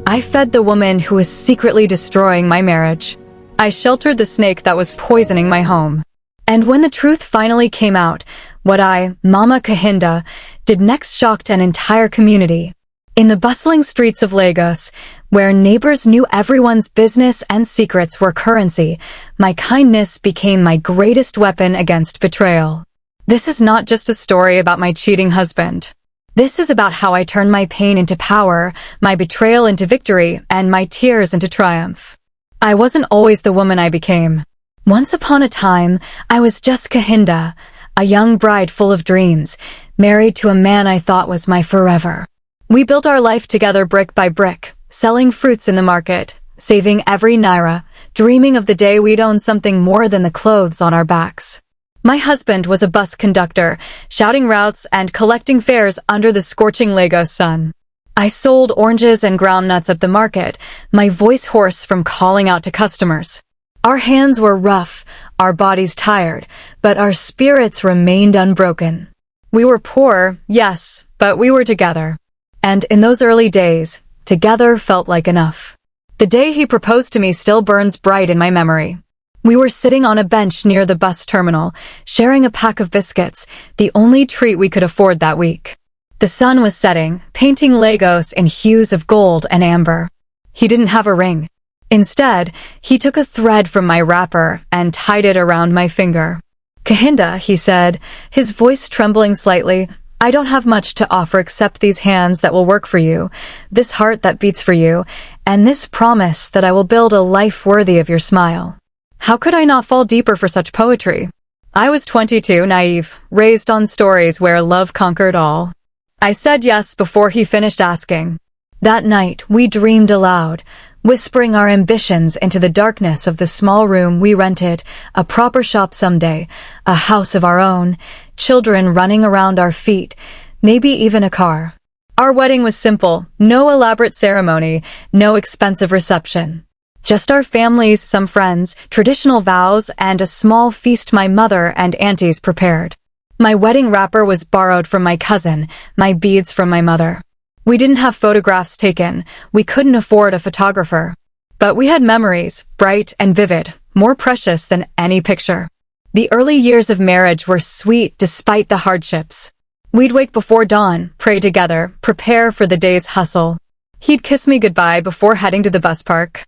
I fed the woman who was secretly destroying my marriage. I sheltered the snake that was poisoning my home. And when the truth finally came out, what I, Mama Kahinda, did next shocked an entire community. In the bustling streets of Lagos, where neighbors knew everyone's business and secrets were currency, my kindness became my greatest weapon against betrayal. This is not just a story about my cheating husband. This is about how I turned my pain into power, my betrayal into victory, and my tears into triumph. I wasn't always the woman I became. Once upon a time, I was just Kahinda, a young bride full of dreams, married to a man I thought was my forever. We built our life together brick by brick, selling fruits in the market, saving every naira, dreaming of the day we'd own something more than the clothes on our backs. My husband was a bus conductor, shouting routes and collecting fares under the scorching Lagos sun. I sold oranges and groundnuts at the market, my voice hoarse from calling out to customers. Our hands were rough, our bodies tired, but our spirits remained unbroken. We were poor, yes, but we were together. And in those early days, together felt like enough. The day he proposed to me still burns bright in my memory. We were sitting on a bench near the bus terminal, sharing a pack of biscuits, the only treat we could afford that week. The sun was setting, painting Lagos in hues of gold and amber. He didn't have a ring. Instead, he took a thread from my wrapper and tied it around my finger. "Kahinda," he said, his voice trembling slightly, "I don't have much to offer except these hands that will work for you, this heart that beats for you, and this promise that I will build a life worthy of your smile." How could I not fall deeper for such poetry? I was 22, naive, raised on stories where love conquered all. I said yes before he finished asking. That night, we dreamed aloud, whispering our ambitions into the darkness of the small room we rented, a proper shop someday, a house of our own, children running around our feet, maybe even a car. Our wedding was simple, no elaborate ceremony, no expensive reception. Just our families, some friends, traditional vows, and a small feast my mother and aunties prepared. My wedding wrapper was borrowed from my cousin, my beads from my mother. We didn't have photographs taken, we couldn't afford a photographer. But we had memories, bright and vivid, more precious than any picture. The early years of marriage were sweet despite the hardships. We'd wake before dawn, pray together, prepare for the day's hustle. He'd kiss me goodbye before heading to the bus park.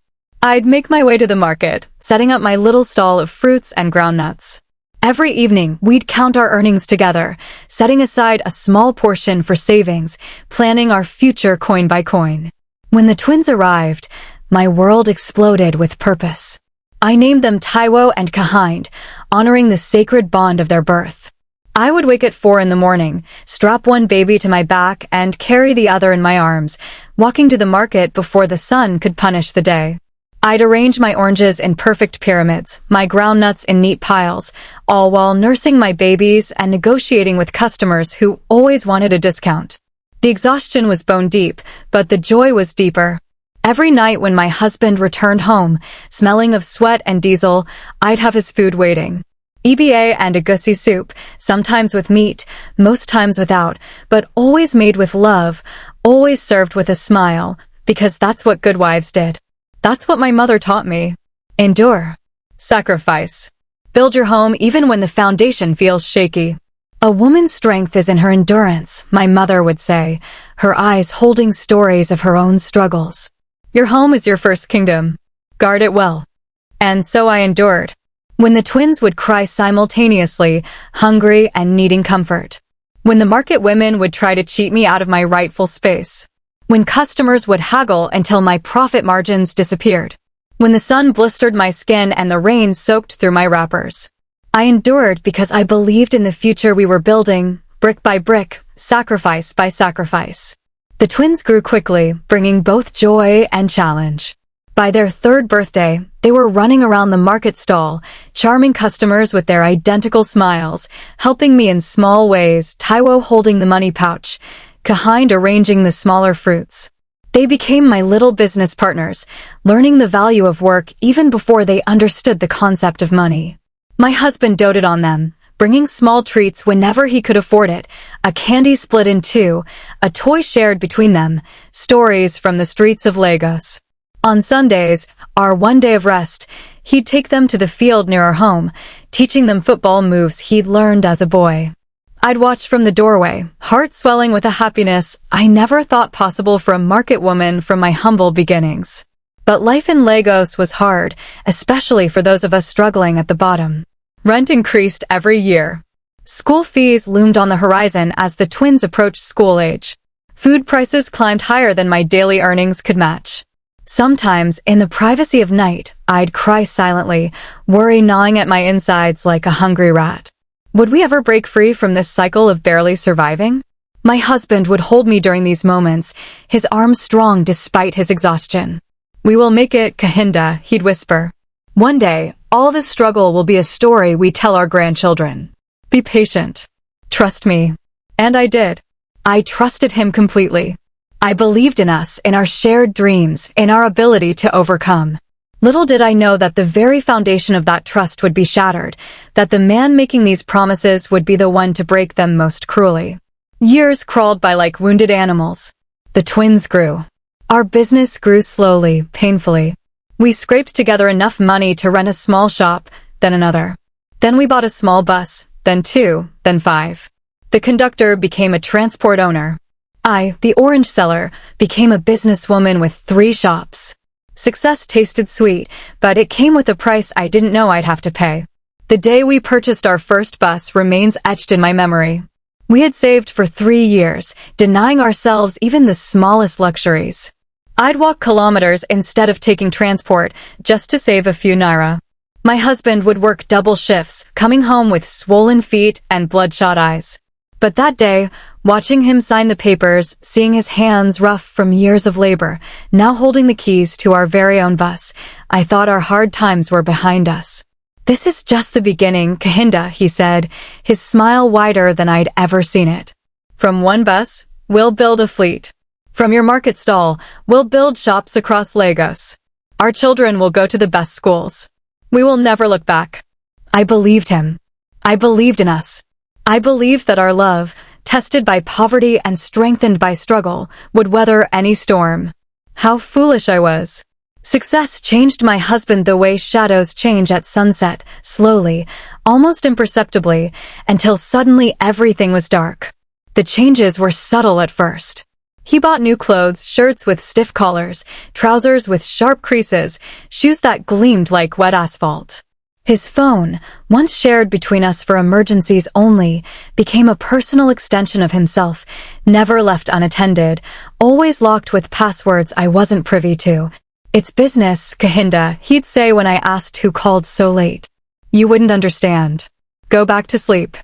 I'd make my way to the market, setting up my little stall of fruits and groundnuts. Every evening, we'd count our earnings together, setting aside a small portion for savings, planning our future coin by coin. When the twins arrived, my world exploded with purpose. I named them Taiwo and Kahind, honoring the sacred bond of their birth. I would wake at 4 in the morning, strap one baby to my back and carry the other in my arms, walking to the market before the sun could punish the day. I'd arrange my oranges in perfect pyramids, my groundnuts in neat piles, all while nursing my babies and negotiating with customers who always wanted a discount. The exhaustion was bone deep, but the joy was deeper. Every night when my husband returned home, smelling of sweat and diesel, I'd have his food waiting. EBA and egusi soup, sometimes with meat, most times without, but always made with love, always served with a smile, because that's what good wives did. That's what my mother taught me. Endure. Sacrifice. Build your home even when the foundation feels shaky. A woman's strength is in her endurance, my mother would say, her eyes holding stories of her own struggles. Your home is your first kingdom. Guard it well. And so I endured. When the twins would cry simultaneously, hungry and needing comfort. When the market women would try to cheat me out of my rightful space. When customers would haggle until my profit margins disappeared. When the sun blistered my skin and the rain soaked through my wrappers. I endured because I believed in the future we were building, brick by brick, sacrifice by sacrifice. The twins grew quickly, bringing both joy and challenge. By their 3rd birthday, they were running around the market stall, charming customers with their identical smiles, helping me in small ways, Taiwo holding the money pouch, Kahind arranging the smaller fruits. They became my little business partners, learning the value of work even before they understood the concept of money. My husband doted on them, bringing small treats whenever he could afford it, a candy split in two, a toy shared between them, stories from the streets of Lagos. On Sundays, our one day of rest, he'd take them to the field near our home, teaching them football moves he'd learned as a boy. I'd watch from the doorway, heart swelling with a happiness I never thought possible for a market woman from my humble beginnings. But life in Lagos was hard, especially for those of us struggling at the bottom. Rent increased every year. School fees loomed on the horizon as the twins approached school age. Food prices climbed higher than my daily earnings could match. Sometimes, in the privacy of night, I'd cry silently, worry gnawing at my insides like a hungry rat. Would we ever break free from this cycle of barely surviving? My husband would hold me during these moments, his arms strong despite his exhaustion. "We will make it, Kahinda," he'd whisper. "One day, all this struggle will be a story we tell our grandchildren. Be patient. Trust me." And I did. I trusted him completely. I believed in us, in our shared dreams, in our ability to overcome. Little did I know that the very foundation of that trust would be shattered, that the man making these promises would be the one to break them most cruelly. Years crawled by like wounded animals. The twins grew. Our business grew slowly, painfully. We scraped together enough money to rent a small shop, then another. Then we bought a small bus, then two, then five. The conductor became a transport owner. I, the orange seller, became a businesswoman with 3 shops. Success tasted sweet, but it came with a price I didn't know I'd have to pay. The day we purchased our first bus remains etched in my memory. We had saved for 3 years, denying ourselves even the smallest luxuries. I'd walk kilometers instead of taking transport, just to save a few naira. My husband would work double shifts, coming home with swollen feet and bloodshot eyes. But that day, watching him sign the papers, seeing his hands rough from years of labor, now holding the keys to our very own bus, I thought our hard times were behind us. "This is just the beginning, Kahinda," he said, his smile wider than I'd ever seen it. "From one bus, we'll build a fleet. From your market stall, we'll build shops across Lagos. Our children will go to the best schools. We will never look back." I believed him. I believed in us. I believed that our love, tested by poverty and strengthened by struggle, would weather any storm. How foolish I was. Success changed my husband the way shadows change at sunset, slowly, almost imperceptibly, until suddenly everything was dark. The changes were subtle at first. He bought new clothes, shirts with stiff collars, trousers with sharp creases, shoes that gleamed like wet asphalt. His phone, once shared between us for emergencies only, became a personal extension of himself, never left unattended, always locked with passwords I wasn't privy to. "It's business, Kahinda," he'd say when I asked who called so late. "You wouldn't understand. Go back to sleep."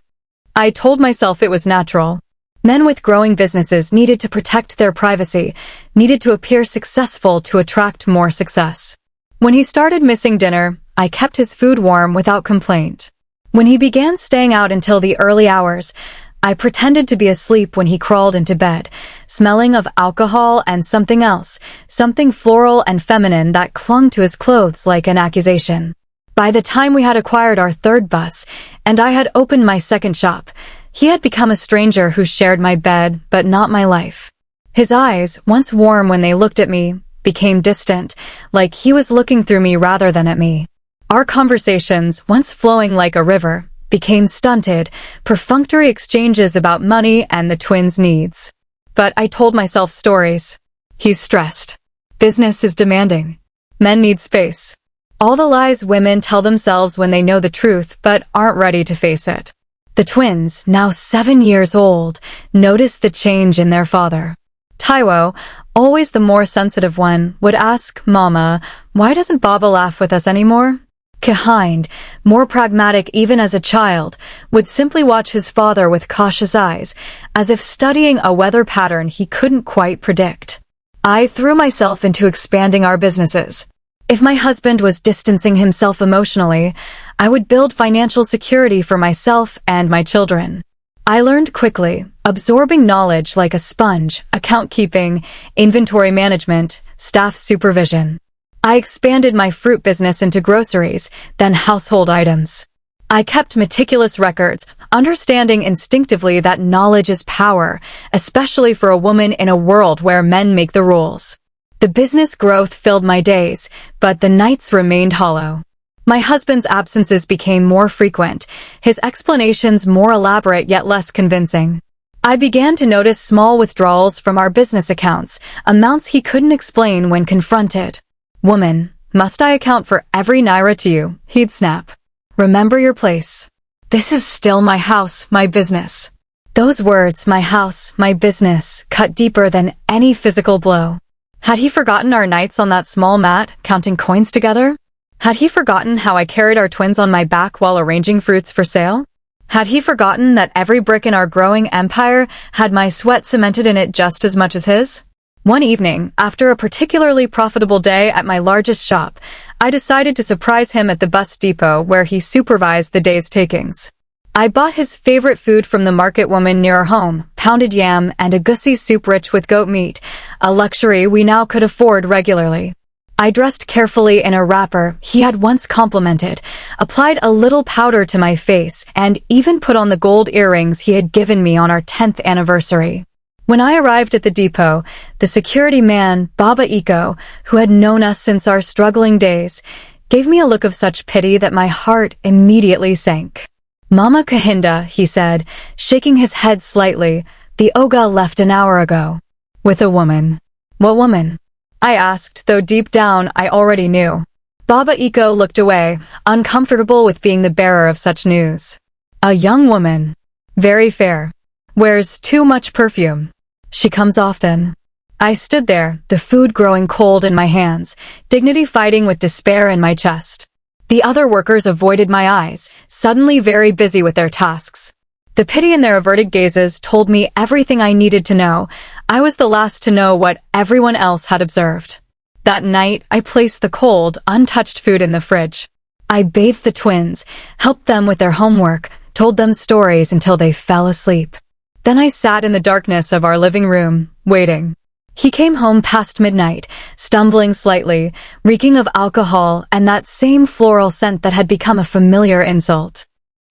I told myself it was natural. Men with growing businesses needed to protect their privacy, needed to appear successful to attract more success. When he started missing dinner, I kept his food warm without complaint. When he began staying out until the early hours, I pretended to be asleep when he crawled into bed, smelling of alcohol and something else, something floral and feminine that clung to his clothes like an accusation. By the time we had acquired our 3rd bus, and I had opened my 2nd shop, he had become a stranger who shared my bed, but not my life. His eyes, once warm when they looked at me, became distant, like he was looking through me rather than at me. Our conversations, once flowing like a river, became stunted, perfunctory exchanges about money and the twins' needs. But I told myself stories. He's stressed. Business is demanding. Men need space. All the lies women tell themselves when they know the truth but aren't ready to face it. The twins, now 7 years old, noticed the change in their father. Taiwo, always the more sensitive one, would ask Mama, "Why doesn't Baba laugh with us anymore?" Kahind, more pragmatic even as a child, would simply watch his father with cautious eyes, as if studying a weather pattern he couldn't quite predict. I threw myself into expanding our businesses. If my husband was distancing himself emotionally, I would build financial security for myself and my children. I learned quickly, absorbing knowledge like a sponge, account keeping, inventory management, staff supervision. I expanded my fruit business into groceries, then household items. I kept meticulous records, understanding instinctively that knowledge is power, especially for a woman in a world where men make the rules. The business growth filled my days, but the nights remained hollow. My husband's absences became more frequent, his explanations more elaborate yet less convincing. I began to notice small withdrawals from our business accounts, amounts he couldn't explain when confronted. "Woman, must I account for every naira to you?" he'd snap. "Remember your place. This is still my house, my business." Those words, my house, my business, cut deeper than any physical blow. Had he forgotten our nights on that small mat, counting coins together? Had he forgotten how I carried our twins on my back while arranging fruits for sale? Had he forgotten that every brick in our growing empire had my sweat cemented in it just as much as his? One evening, after a particularly profitable day at my largest shop, I decided to surprise him at the bus depot where he supervised the day's takings. I bought his favorite food from the market woman near our home, pounded yam and a gussie soup rich with goat meat, a luxury we now could afford regularly. I dressed carefully in a wrapper he had once complimented, applied a little powder to my face, and even put on the gold earrings he had given me on our 10th anniversary. When I arrived at the depot, the security man, Baba Iko, who had known us since our struggling days, gave me a look of such pity that my heart immediately sank. "Mama Kahinda," he said, shaking his head slightly, "the Oga left an hour ago. With a woman." "What woman?" I asked, though deep down I already knew. Baba Iko looked away, uncomfortable with being the bearer of such news. "A young woman. Very fair. Wears too much perfume. She comes often." I stood there, the food growing cold in my hands, dignity fighting with despair in my chest. The other workers avoided my eyes, suddenly very busy with their tasks. The pity in their averted gazes told me everything I needed to know. I was the last to know what everyone else had observed. That night, I placed the cold, untouched food in the fridge. I bathed the twins, helped them with their homework, told them stories until they fell asleep. Then I sat in the darkness of our living room, waiting. He came home past midnight, stumbling slightly, reeking of alcohol and that same floral scent that had become a familiar insult.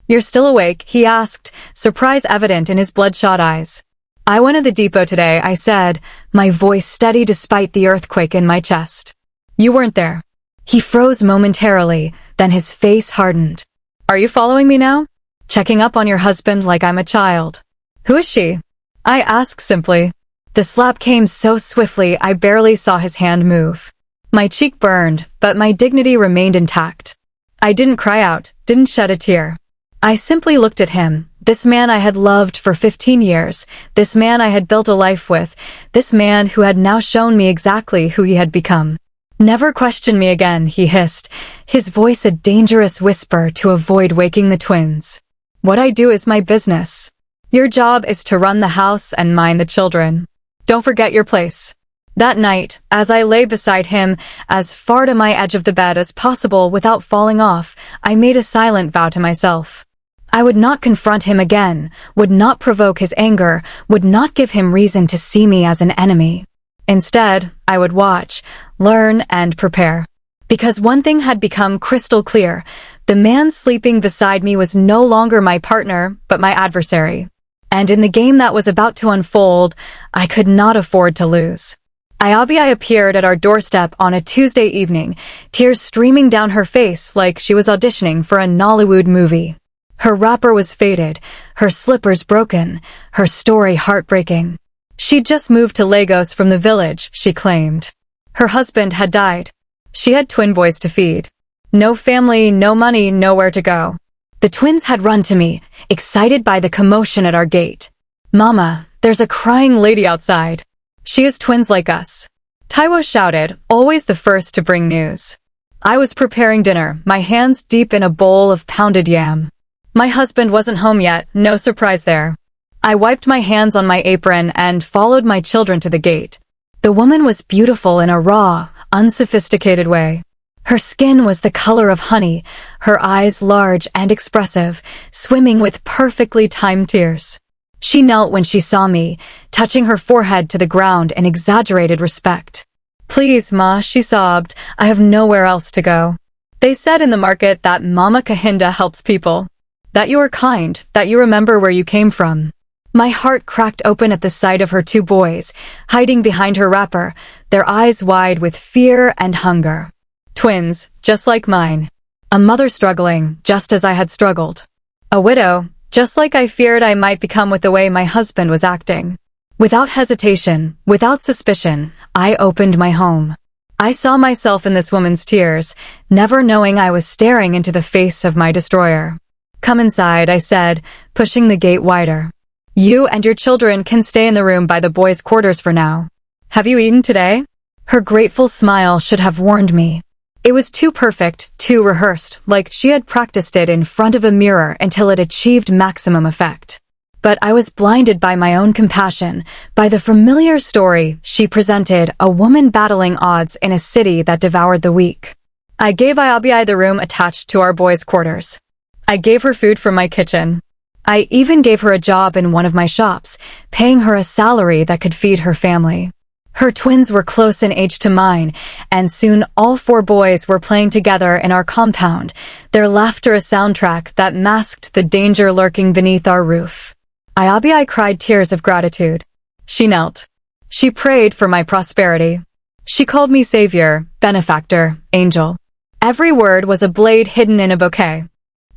"You're still awake?" he asked, surprise evident in his bloodshot eyes. "I went to the depot today," I said, my voice steady despite the earthquake in my chest. "You weren't there." He froze momentarily, then his face hardened. "Are you following me now? Checking up on your husband like I'm a child." "Who is she?" I asked simply. The slap came so swiftly I barely saw his hand move. My cheek burned, but my dignity remained intact. I didn't cry out, didn't shed a tear. I simply looked at him, this man I had loved for 15 years, this man I had built a life with, this man who had now shown me exactly who he had become. "Never question me again," he hissed, his voice a dangerous whisper to avoid waking the twins. "What I do is my business. Your job is to run the house and mind the children. Don't forget your place." That night, as I lay beside him, as far to my edge of the bed as possible without falling off, I made a silent vow to myself. I would not confront him again, would not provoke his anger, would not give him reason to see me as an enemy. Instead, I would watch, learn, and prepare. Because one thing had become crystal clear, the man sleeping beside me was no longer my partner, but my adversary. And in the game that was about to unfold, I could not afford to lose. Ayabi appeared at our doorstep on a Tuesday evening, tears streaming down her face like she was auditioning for a Nollywood movie. Her wrapper was faded, her slippers broken, her story heartbreaking. She'd just moved to Lagos from the village, she claimed. Her husband had died. She had twin boys to feed. No family, no money, nowhere to go. The twins had run to me, excited by the commotion at our gate. "Mama, there's a crying lady outside. She is twins like us." Taiwo shouted, always the first to bring news. I was preparing dinner, my hands deep in a bowl of pounded yam. My husband wasn't home yet, no surprise there. I wiped my hands on my apron and followed my children to the gate. The woman was beautiful in a raw, unsophisticated way. Her skin was the color of honey, her eyes large and expressive, swimming with perfectly timed tears. She knelt when she saw me, touching her forehead to the ground in exaggerated respect. "Please, Ma," she sobbed, "I have nowhere else to go." They said in the market that Mama Kahinda helps people. That you are kind, that you remember where you came from. My heart cracked open at the sight of her two boys, hiding behind her wrapper, their eyes wide with fear and hunger. Twins, just like mine. A mother struggling, just as I had struggled. A widow, just like I feared I might become with the way my husband was acting. Without hesitation, without suspicion, I opened my home. I saw myself in this woman's tears, never knowing I was staring into the face of my destroyer. "Come inside," I said, pushing the gate wider. "You and your children can stay in the room by the boys' quarters for now. Have you eaten today?" Her grateful smile should have warned me. It was too perfect, too rehearsed, like she had practiced it in front of a mirror until it achieved maximum effect. But I was blinded by my own compassion, by the familiar story she presented, a woman battling odds in a city that devoured the weak. I gave Iabi the room attached to our boys' quarters. I gave her food from my kitchen. I even gave her a job in one of my shops, paying her a salary that could feed her family. Her twins were close in age to mine, and soon all four boys were playing together in our compound, their laughter a soundtrack that masked the danger lurking beneath our roof. Iabi cried tears of gratitude. She knelt. She prayed for my prosperity. She called me savior, benefactor, angel. Every word was a blade hidden in a bouquet.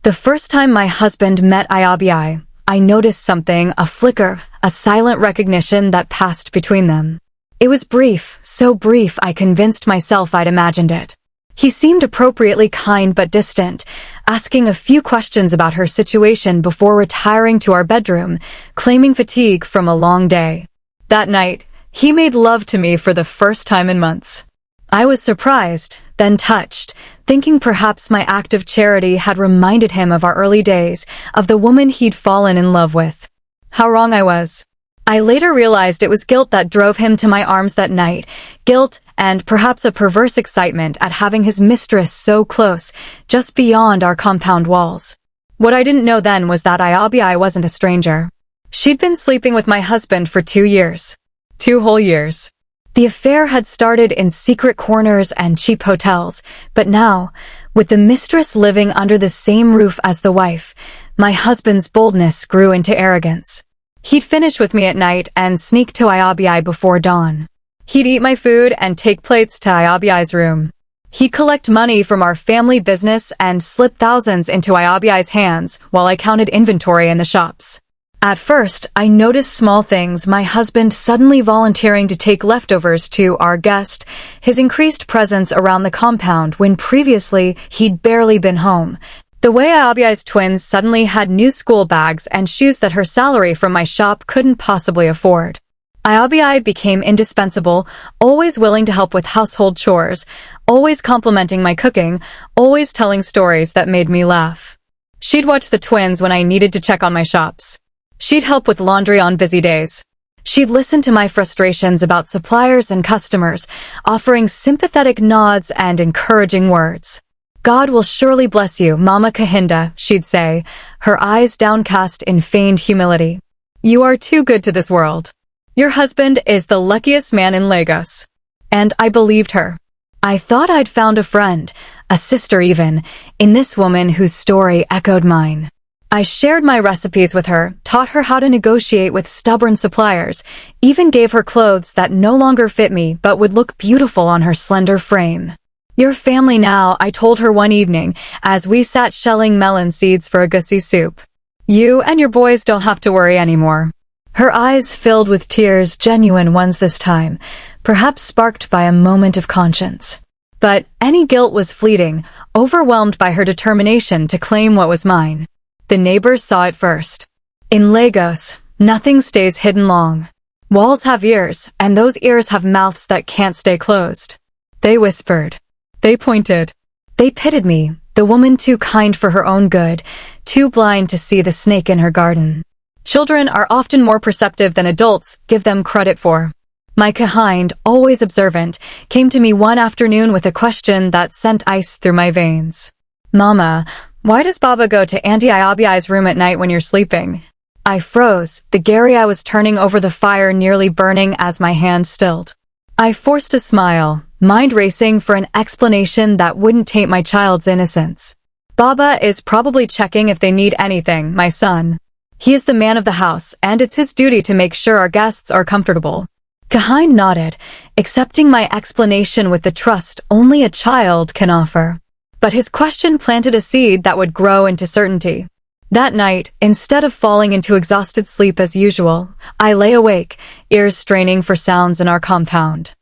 The first time my husband met Iabi, I noticed something, a flicker, a silent recognition that passed between them. It was brief, so brief I convinced myself I'd imagined it. He seemed appropriately kind but distant, asking a few questions about her situation before retiring to our bedroom, claiming fatigue from a long day. That night, he made love to me for the first time in months. I was surprised, then touched, thinking perhaps my act of charity had reminded him of our early days, of the woman he'd fallen in love with. How wrong I was. I later realized it was guilt that drove him to my arms that night, guilt and perhaps a perverse excitement at having his mistress so close, just beyond our compound walls. What I didn't know then was that Iabi wasn't a stranger. She'd been sleeping with my husband for 2 years. 2 whole years. The affair had started in secret corners and cheap hotels, but now, with the mistress living under the same roof as the wife, my husband's boldness grew into arrogance. He'd finish with me at night and sneak to Iabi before dawn. He'd eat my food and take plates to Iabi's room. He'd collect money from our family business and slip thousands into Iabi's hands while I counted inventory in the shops. At first, I noticed small things, my husband suddenly volunteering to take leftovers to our guest, his increased presence around the compound when previously he'd barely been home. The way Iabi's twins suddenly had new school bags and shoes that her salary from my shop couldn't possibly afford. Iabi became indispensable, always willing to help with household chores, always complimenting my cooking, always telling stories that made me laugh. She'd watch the twins when I needed to check on my shops. She'd help with laundry on busy days. She'd listen to my frustrations about suppliers and customers, offering sympathetic nods and encouraging words. "God will surely bless you, Mama Kahinda," she'd say, her eyes downcast in feigned humility. "You are too good to this world. Your husband is the luckiest man in Lagos." And I believed her. I thought I'd found a friend, a sister even, in this woman whose story echoed mine. I shared my recipes with her, taught her how to negotiate with stubborn suppliers, even gave her clothes that no longer fit me but would look beautiful on her slender frame. "Your family now," I told her one evening, as we sat shelling melon seeds for a gussie soup. "You and your boys don't have to worry anymore." Her eyes filled with tears, genuine ones this time, perhaps sparked by a moment of conscience. But any guilt was fleeting, overwhelmed by her determination to claim what was mine. The neighbors saw it first. In Lagos, nothing stays hidden long. Walls have ears, and those ears have mouths that can't stay closed. They whispered. They pointed. They pitied me, the woman too kind for her own good, too blind to see the snake in her garden. Children are often more perceptive than adults give them credit for. My Kahind, always observant, came to me one afternoon with a question that sent ice through my veins. "Mama, why does Baba go to Auntie Iabi's room at night when you're sleeping?" I froze, the gari I was turning over the fire nearly burning as my hand stilled. I forced a smile, mind racing for an explanation that wouldn't taint my child's innocence. Baba is probably checking if they need anything, my son. He is the man of the house, and it's his duty to make sure our guests are comfortable. Kahin nodded, accepting my explanation with the trust only a child can offer. But his question planted a seed that would grow into certainty. That night, instead of falling into exhausted sleep as usual, I lay awake, ears straining for sounds in our compound.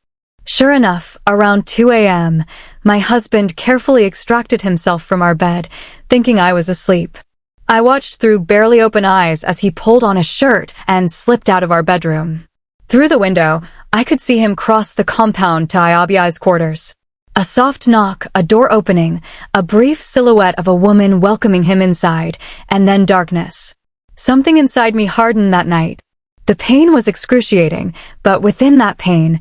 Sure enough, around 2 a.m., my husband carefully extracted himself from our bed, thinking I was asleep. I watched through barely open eyes as he pulled on a shirt and slipped out of our bedroom. Through the window, I could see him cross the compound to Iabiai's quarters. A soft knock, a door opening, a brief silhouette of a woman welcoming him inside, and then darkness. Something inside me hardened that night. The pain was excruciating, but within that pain,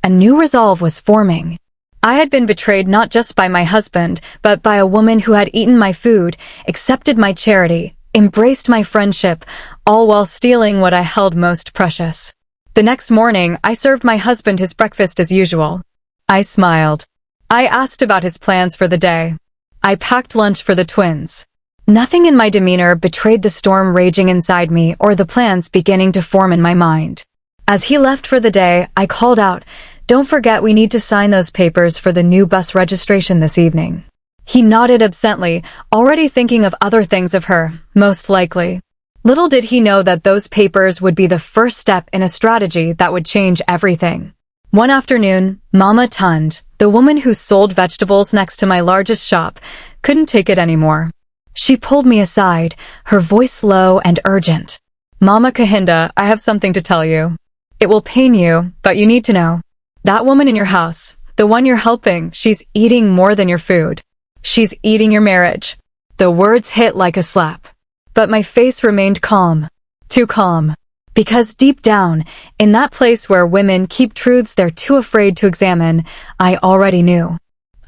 a new resolve was forming. I had been betrayed not just by my husband, but by a woman who had eaten my food, accepted my charity, embraced my friendship, all while stealing what I held most precious. The next morning, I served my husband his breakfast as usual. I smiled. I asked about his plans for the day. I packed lunch for the twins. Nothing in my demeanor betrayed the storm raging inside me or the plans beginning to form in my mind. As he left for the day, I called out, "Don't forget we need to sign those papers for the new bus registration this evening." He nodded absently, already thinking of other things of her, most likely. Little did he know that those papers would be the first step in a strategy that would change everything. One afternoon, Mama Tund, the woman who sold vegetables next to my largest shop, couldn't take it anymore. She pulled me aside, her voice low and urgent. "Mama Kahinda, I have something to tell you. It will pain you, but you need to know. That woman in your house, the one you're helping, she's eating more than your food. She's eating your marriage." The words hit like a slap. But my face remained calm. Too calm. Because deep down, in that place where women keep truths they're too afraid to examine, I already knew.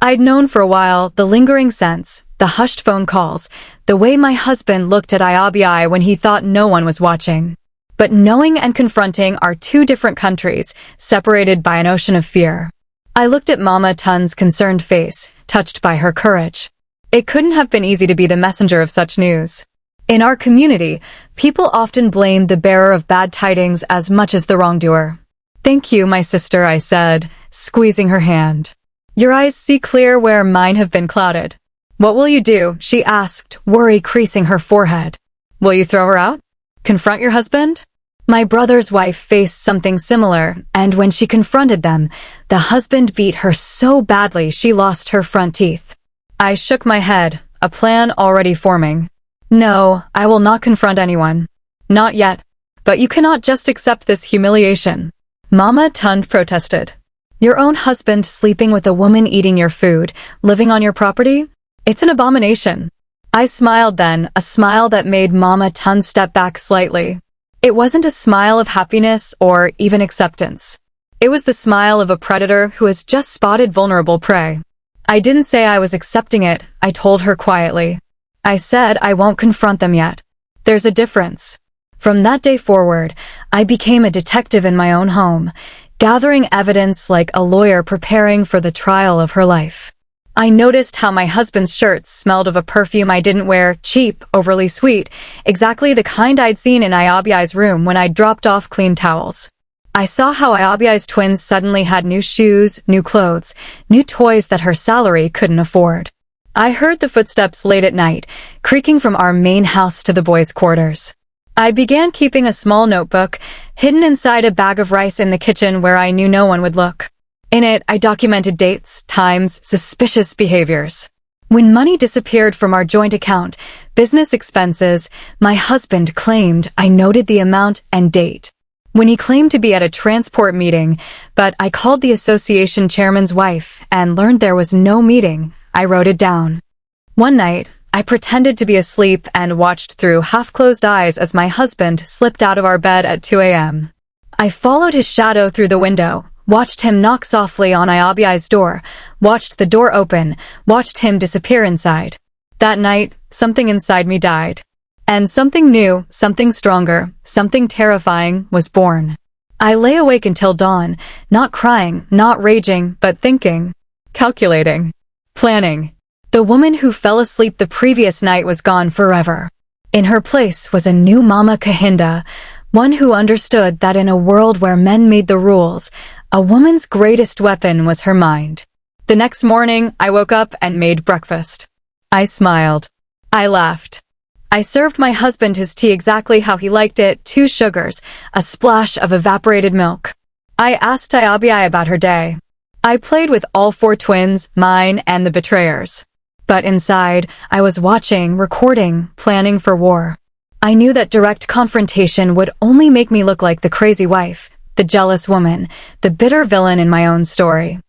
I'd known for a while the lingering sense, the hushed phone calls, the way my husband looked at Iabiai when he thought no one was watching. But knowing and confronting are two different countries, separated by an ocean of fear. I looked at Mama Tun's concerned face, touched by her courage. It couldn't have been easy to be the messenger of such news. In our community, people often blame the bearer of bad tidings as much as the wrongdoer. "Thank you, my sister," I said, squeezing her hand. "Your eyes see clear where mine have been clouded." "What will you do?" she asked, worry creasing her forehead. "Will you throw her out? Confront your husband?" My brother's wife faced something similar, and when she confronted them, the husband beat her so badly she lost her front teeth. I shook my head, a plan already forming. "No, I will not confront anyone. Not yet. But you cannot just accept this humiliation." Mama Tund protested. "Your own husband sleeping with a woman eating your food, living on your property? It's an abomination." I smiled then, a smile that made Mama Tund step back slightly. It wasn't a smile of happiness or even acceptance. It was the smile of a predator who has just spotted vulnerable prey. I didn't say I was accepting it, I told her quietly. I said I won't confront them yet. There's a difference. From that day forward, I became a detective in my own home, gathering evidence like a lawyer preparing for the trial of her life. I noticed how my husband's shirts smelled of a perfume I didn't wear, cheap, overly sweet, exactly the kind I'd seen in Iabiai's room when I'd dropped off clean towels. I saw how Iabiai's twins suddenly had new shoes, new clothes, new toys that her salary couldn't afford. I heard the footsteps late at night, creaking from our main house to the boys' quarters. I began keeping a small notebook, hidden inside a bag of rice in the kitchen where I knew no one would look. In it, I documented dates, times, suspicious behaviors. When money disappeared from our joint account, business expenses, my husband claimed I noted the amount and date. When he claimed to be at a transport meeting, but I called the association chairman's wife and learned there was no meeting, I wrote it down. One night, I pretended to be asleep and watched through half-closed eyes as my husband slipped out of our bed at 2 a.m. I followed his shadow through the window, watched him knock softly on Iabiai's door, watched the door open, watched him disappear inside. That night, something inside me died. And something new, something stronger, something terrifying was born. I lay awake until dawn, not crying, not raging, but thinking, calculating, planning. The woman who fell asleep the previous night was gone forever. In her place was a new Mama Kahinda, one who understood that in a world where men made the rules, a woman's greatest weapon was her mind. The next morning, I woke up and made breakfast. I smiled. I laughed. I served my husband his tea exactly how he liked it, 2 sugars, a splash of evaporated milk. I asked Ayabi about her day. I played with all 4 twins, mine and the betrayers. But inside, I was watching, recording, planning for war. I knew that direct confrontation would only make me look like the crazy wife, the jealous woman, the bitter villain in my own story.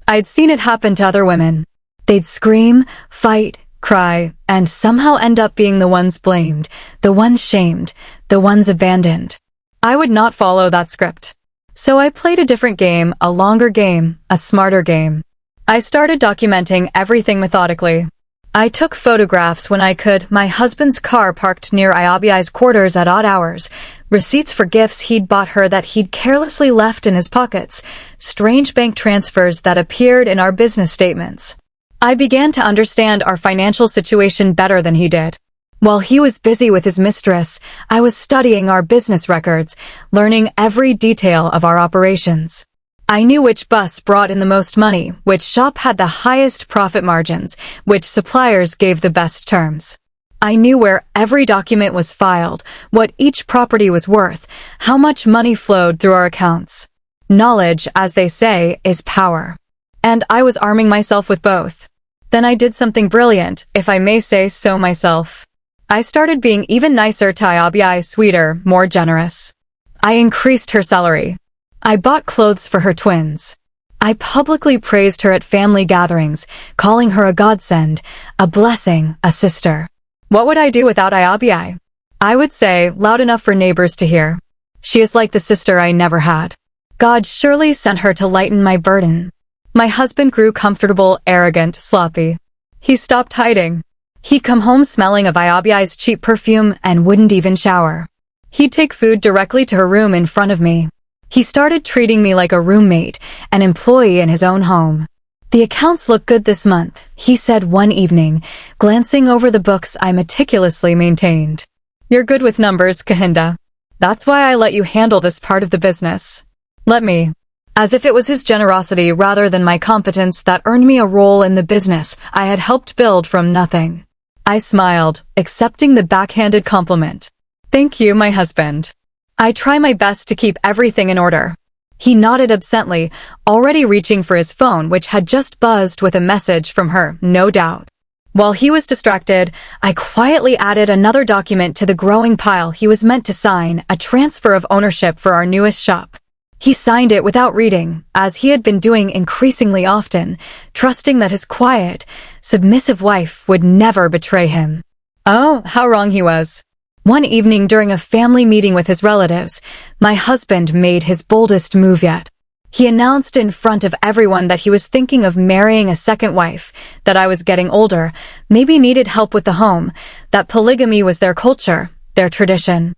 I'd seen it happen to other women. They'd scream, fight, cry, and somehow end up being the ones blamed, the ones shamed, the ones abandoned. I would not follow that script. So I played a different game, a longer game, a smarter game. I started documenting everything methodically. I took photographs when I could, my husband's car parked near Ayabi's quarters at odd hours, receipts for gifts he'd bought her that he'd carelessly left in his pockets, strange bank transfers that appeared in our business statements. I began to understand our financial situation better than he did. While he was busy with his mistress, I was studying our business records, learning every detail of our operations. I knew which bus brought in the most money, which shop had the highest profit margins, which suppliers gave the best terms. I knew where every document was filed, what each property was worth, how much money flowed through our accounts. Knowledge, as they say, is power. And I was arming myself with both. Then I did something brilliant, if I may say so myself. I started being even nicer to Ayabi, sweeter, more generous. I increased her salary. I bought clothes for her twins. I publicly praised her at family gatherings, calling her a godsend, a blessing, a sister. What would I do without Ayabi? I would say, loud enough for neighbors to hear. She is like the sister I never had. God surely sent her to lighten my burden. My husband grew comfortable, arrogant, sloppy. He stopped hiding. He'd come home smelling of Ayabi's cheap perfume and wouldn't even shower. He'd take food directly to her room in front of me. He started treating me like a roommate, an employee in his own home. The accounts look good this month, he said one evening, glancing over the books I meticulously maintained. You're good with numbers, Kahinda. That's why I let you handle this part of the business. Let me. As if it was his generosity rather than my competence that earned me a role in the business I had helped build from nothing. I smiled, accepting the backhanded compliment. Thank you, my husband. I try my best to keep everything in order. He nodded absently, already reaching for his phone, which had just buzzed with a message from her, no doubt. While he was distracted, I quietly added another document to the growing pile he was meant to sign, a transfer of ownership for our newest shop. He signed it without reading, as he had been doing increasingly often, trusting that his quiet, submissive wife would never betray him. Oh, how wrong he was. One evening during a family meeting with his relatives, my husband made his boldest move yet. He announced in front of everyone that he was thinking of marrying a second wife, that I was getting older, maybe needed help with the home, that polygamy was their culture, their tradition.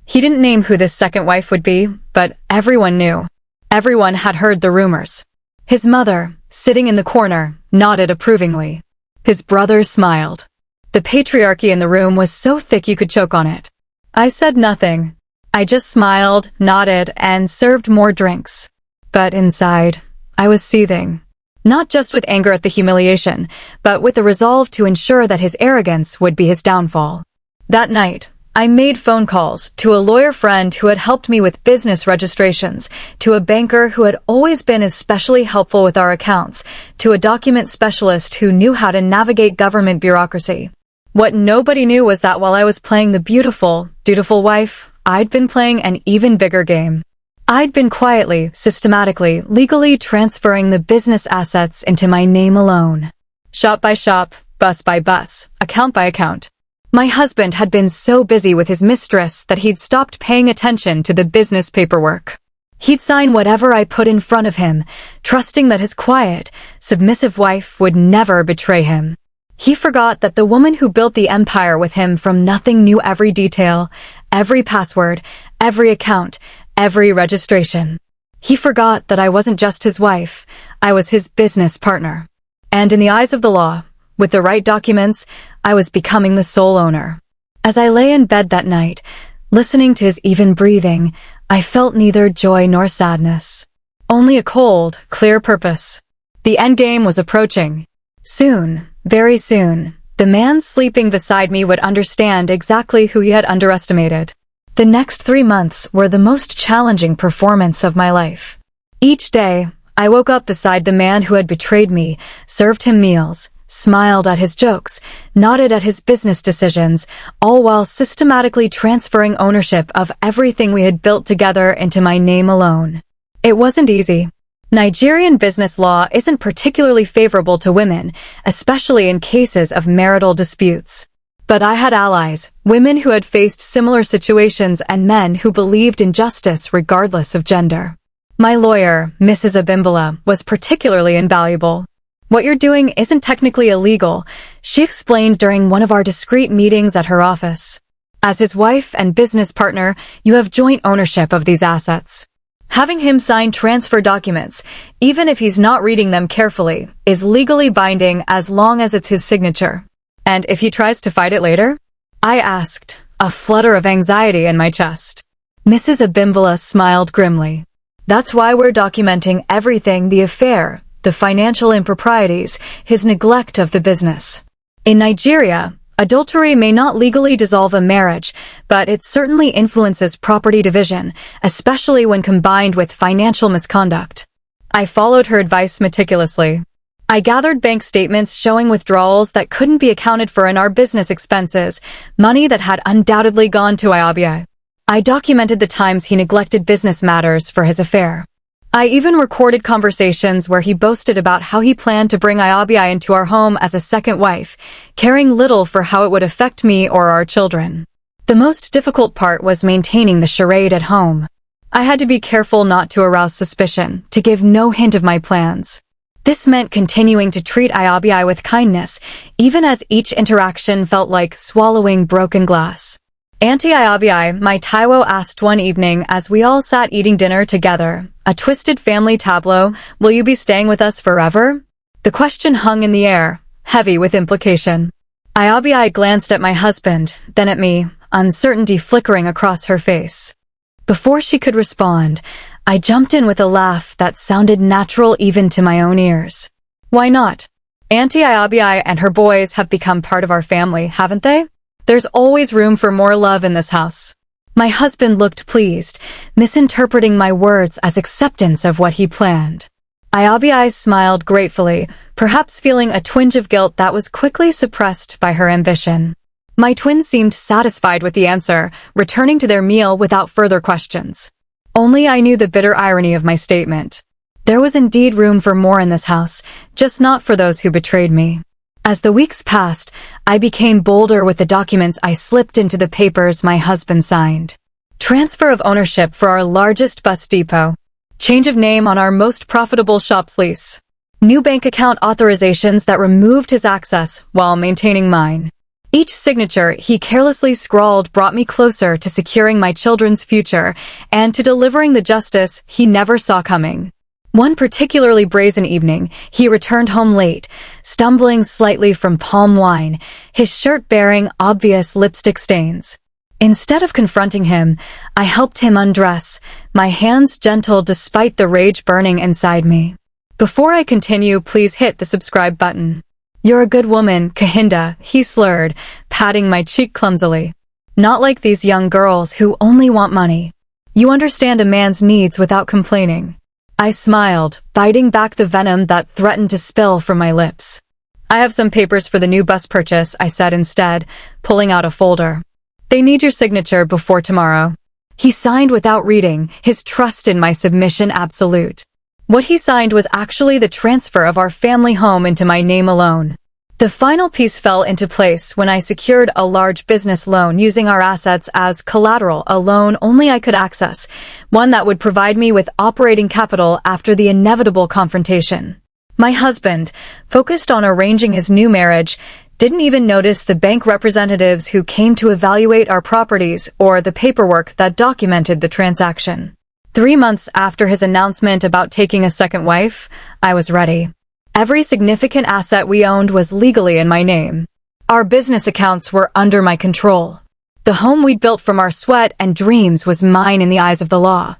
He didn't name who this second wife would be, but everyone knew. Everyone had heard the rumors. His mother, sitting in the corner, nodded approvingly. His brother smiled. The patriarchy in the room was so thick you could choke on it. I said nothing. I just smiled, nodded, and served more drinks. But inside, I was seething. Not just with anger at the humiliation, but with the resolve to ensure that his arrogance would be his downfall. That night, I made phone calls to a lawyer friend who had helped me with business registrations, to a banker who had always been especially helpful with our accounts, to a document specialist who knew how to navigate government bureaucracy. What nobody knew was that while I was playing the beautiful, dutiful wife, I'd been playing an even bigger game. I'd been quietly, systematically, legally transferring the business assets into my name alone. Shop by shop, bus by bus, account by account. My husband had been so busy with his mistress that he'd stopped paying attention to the business paperwork. He'd sign whatever I put in front of him, trusting that his quiet, submissive wife would never betray him. He forgot that the woman who built the empire with him from nothing knew every detail, every password, every account, every registration. He forgot that I wasn't just his wife, I was his business partner. And in the eyes of the law, with the right documents, I was becoming the sole owner. As I lay in bed that night, listening to his even breathing, I felt neither joy nor sadness. Only a cold, clear purpose. The endgame was approaching. Soon, very soon, the man sleeping beside me would understand exactly who he had underestimated. The next 3 months were the most challenging performance of my life. Each day, I woke up beside the man who had betrayed me, served him meals, smiled at his jokes, nodded at his business decisions, all while systematically transferring ownership of everything we had built together into my name alone. It wasn't easy. Nigerian business law isn't particularly favorable to women, especially in cases of marital disputes. But I had allies, women who had faced similar situations and men who believed in justice regardless of gender. My lawyer, Mrs. Abimbola, was particularly invaluable. "What you're doing isn't technically illegal," she explained during one of our discreet meetings at her office. "As his wife and business partner, you have joint ownership of these assets. Having him sign transfer documents, even if he's not reading them carefully, is legally binding as long as it's his signature. And if he tries to fight it later?" I asked, a flutter of anxiety in my chest. Mrs. Abimbola smiled grimly. "That's why we're documenting everything, the affair, the financial improprieties, his neglect of the business. In Nigeria, adultery may not legally dissolve a marriage, but it certainly influences property division, especially when combined with financial misconduct." I followed her advice meticulously. I gathered bank statements showing withdrawals that couldn't be accounted for in our business expenses, money that had undoubtedly gone to Iabia. I documented the times he neglected business matters for his affair. I even recorded conversations where he boasted about how he planned to bring Iabia into our home as a second wife, caring little for how it would affect me or our children. The most difficult part was maintaining the charade at home. I had to be careful not to arouse suspicion, to give no hint of my plans. This meant continuing to treat Iabia with kindness, even as each interaction felt like swallowing broken glass. "Auntie Iabia," my Taiwo asked one evening as we all sat eating dinner together, a twisted family tableau, "will you be staying with us forever?" The question hung in the air, heavy with implication. Iabia glanced at my husband, then at me, uncertainty flickering across her face. Before she could respond, I jumped in with a laugh that sounded natural even to my own ears. "Why not? Auntie Iabia and her boys have become part of our family, haven't they? There's always room for more love in this house." My husband looked pleased, misinterpreting my words as acceptance of what he planned. Iabia smiled gratefully, perhaps feeling a twinge of guilt that was quickly suppressed by her ambition. My twins seemed satisfied with the answer, returning to their meal without further questions. Only I knew the bitter irony of my statement. There was indeed room for more in this house, just not for those who betrayed me. As the weeks passed, I became bolder with the documents I slipped into the papers my husband signed. Transfer of ownership for our largest bus depot. Change of name on our most profitable shop's lease. New bank account authorizations that removed his access while maintaining mine. Each signature he carelessly scrawled brought me closer to securing my children's future and to delivering the justice he never saw coming. One particularly brazen evening, he returned home late, stumbling slightly from palm wine, his shirt bearing obvious lipstick stains. Instead of confronting him, I helped him undress, my hands gentle despite the rage burning inside me. "Before I continue, please hit the subscribe button." "You're a good woman, Kahinda," he slurred, patting my cheek clumsily. "Not like these young girls who only want money. You understand a man's needs without complaining." I smiled, biting back the venom that threatened to spill from my lips. "I have some papers for the new bus purchase," I said instead, pulling out a folder. "They need your signature before tomorrow." He signed without reading, his trust in my submission absolute. What he signed was actually the transfer of our family home into my name alone. The final piece fell into place when I secured a large business loan using our assets as collateral, a loan only I could access, one that would provide me with operating capital after the inevitable confrontation. My husband, focused on arranging his new marriage, didn't even notice the bank representatives who came to evaluate our properties or the paperwork that documented the transaction. 3 months after his announcement about taking a second wife, I was ready. Every significant asset we owned was legally in my name. Our business accounts were under my control. The home we'd built from our sweat and dreams was mine in the eyes of the law.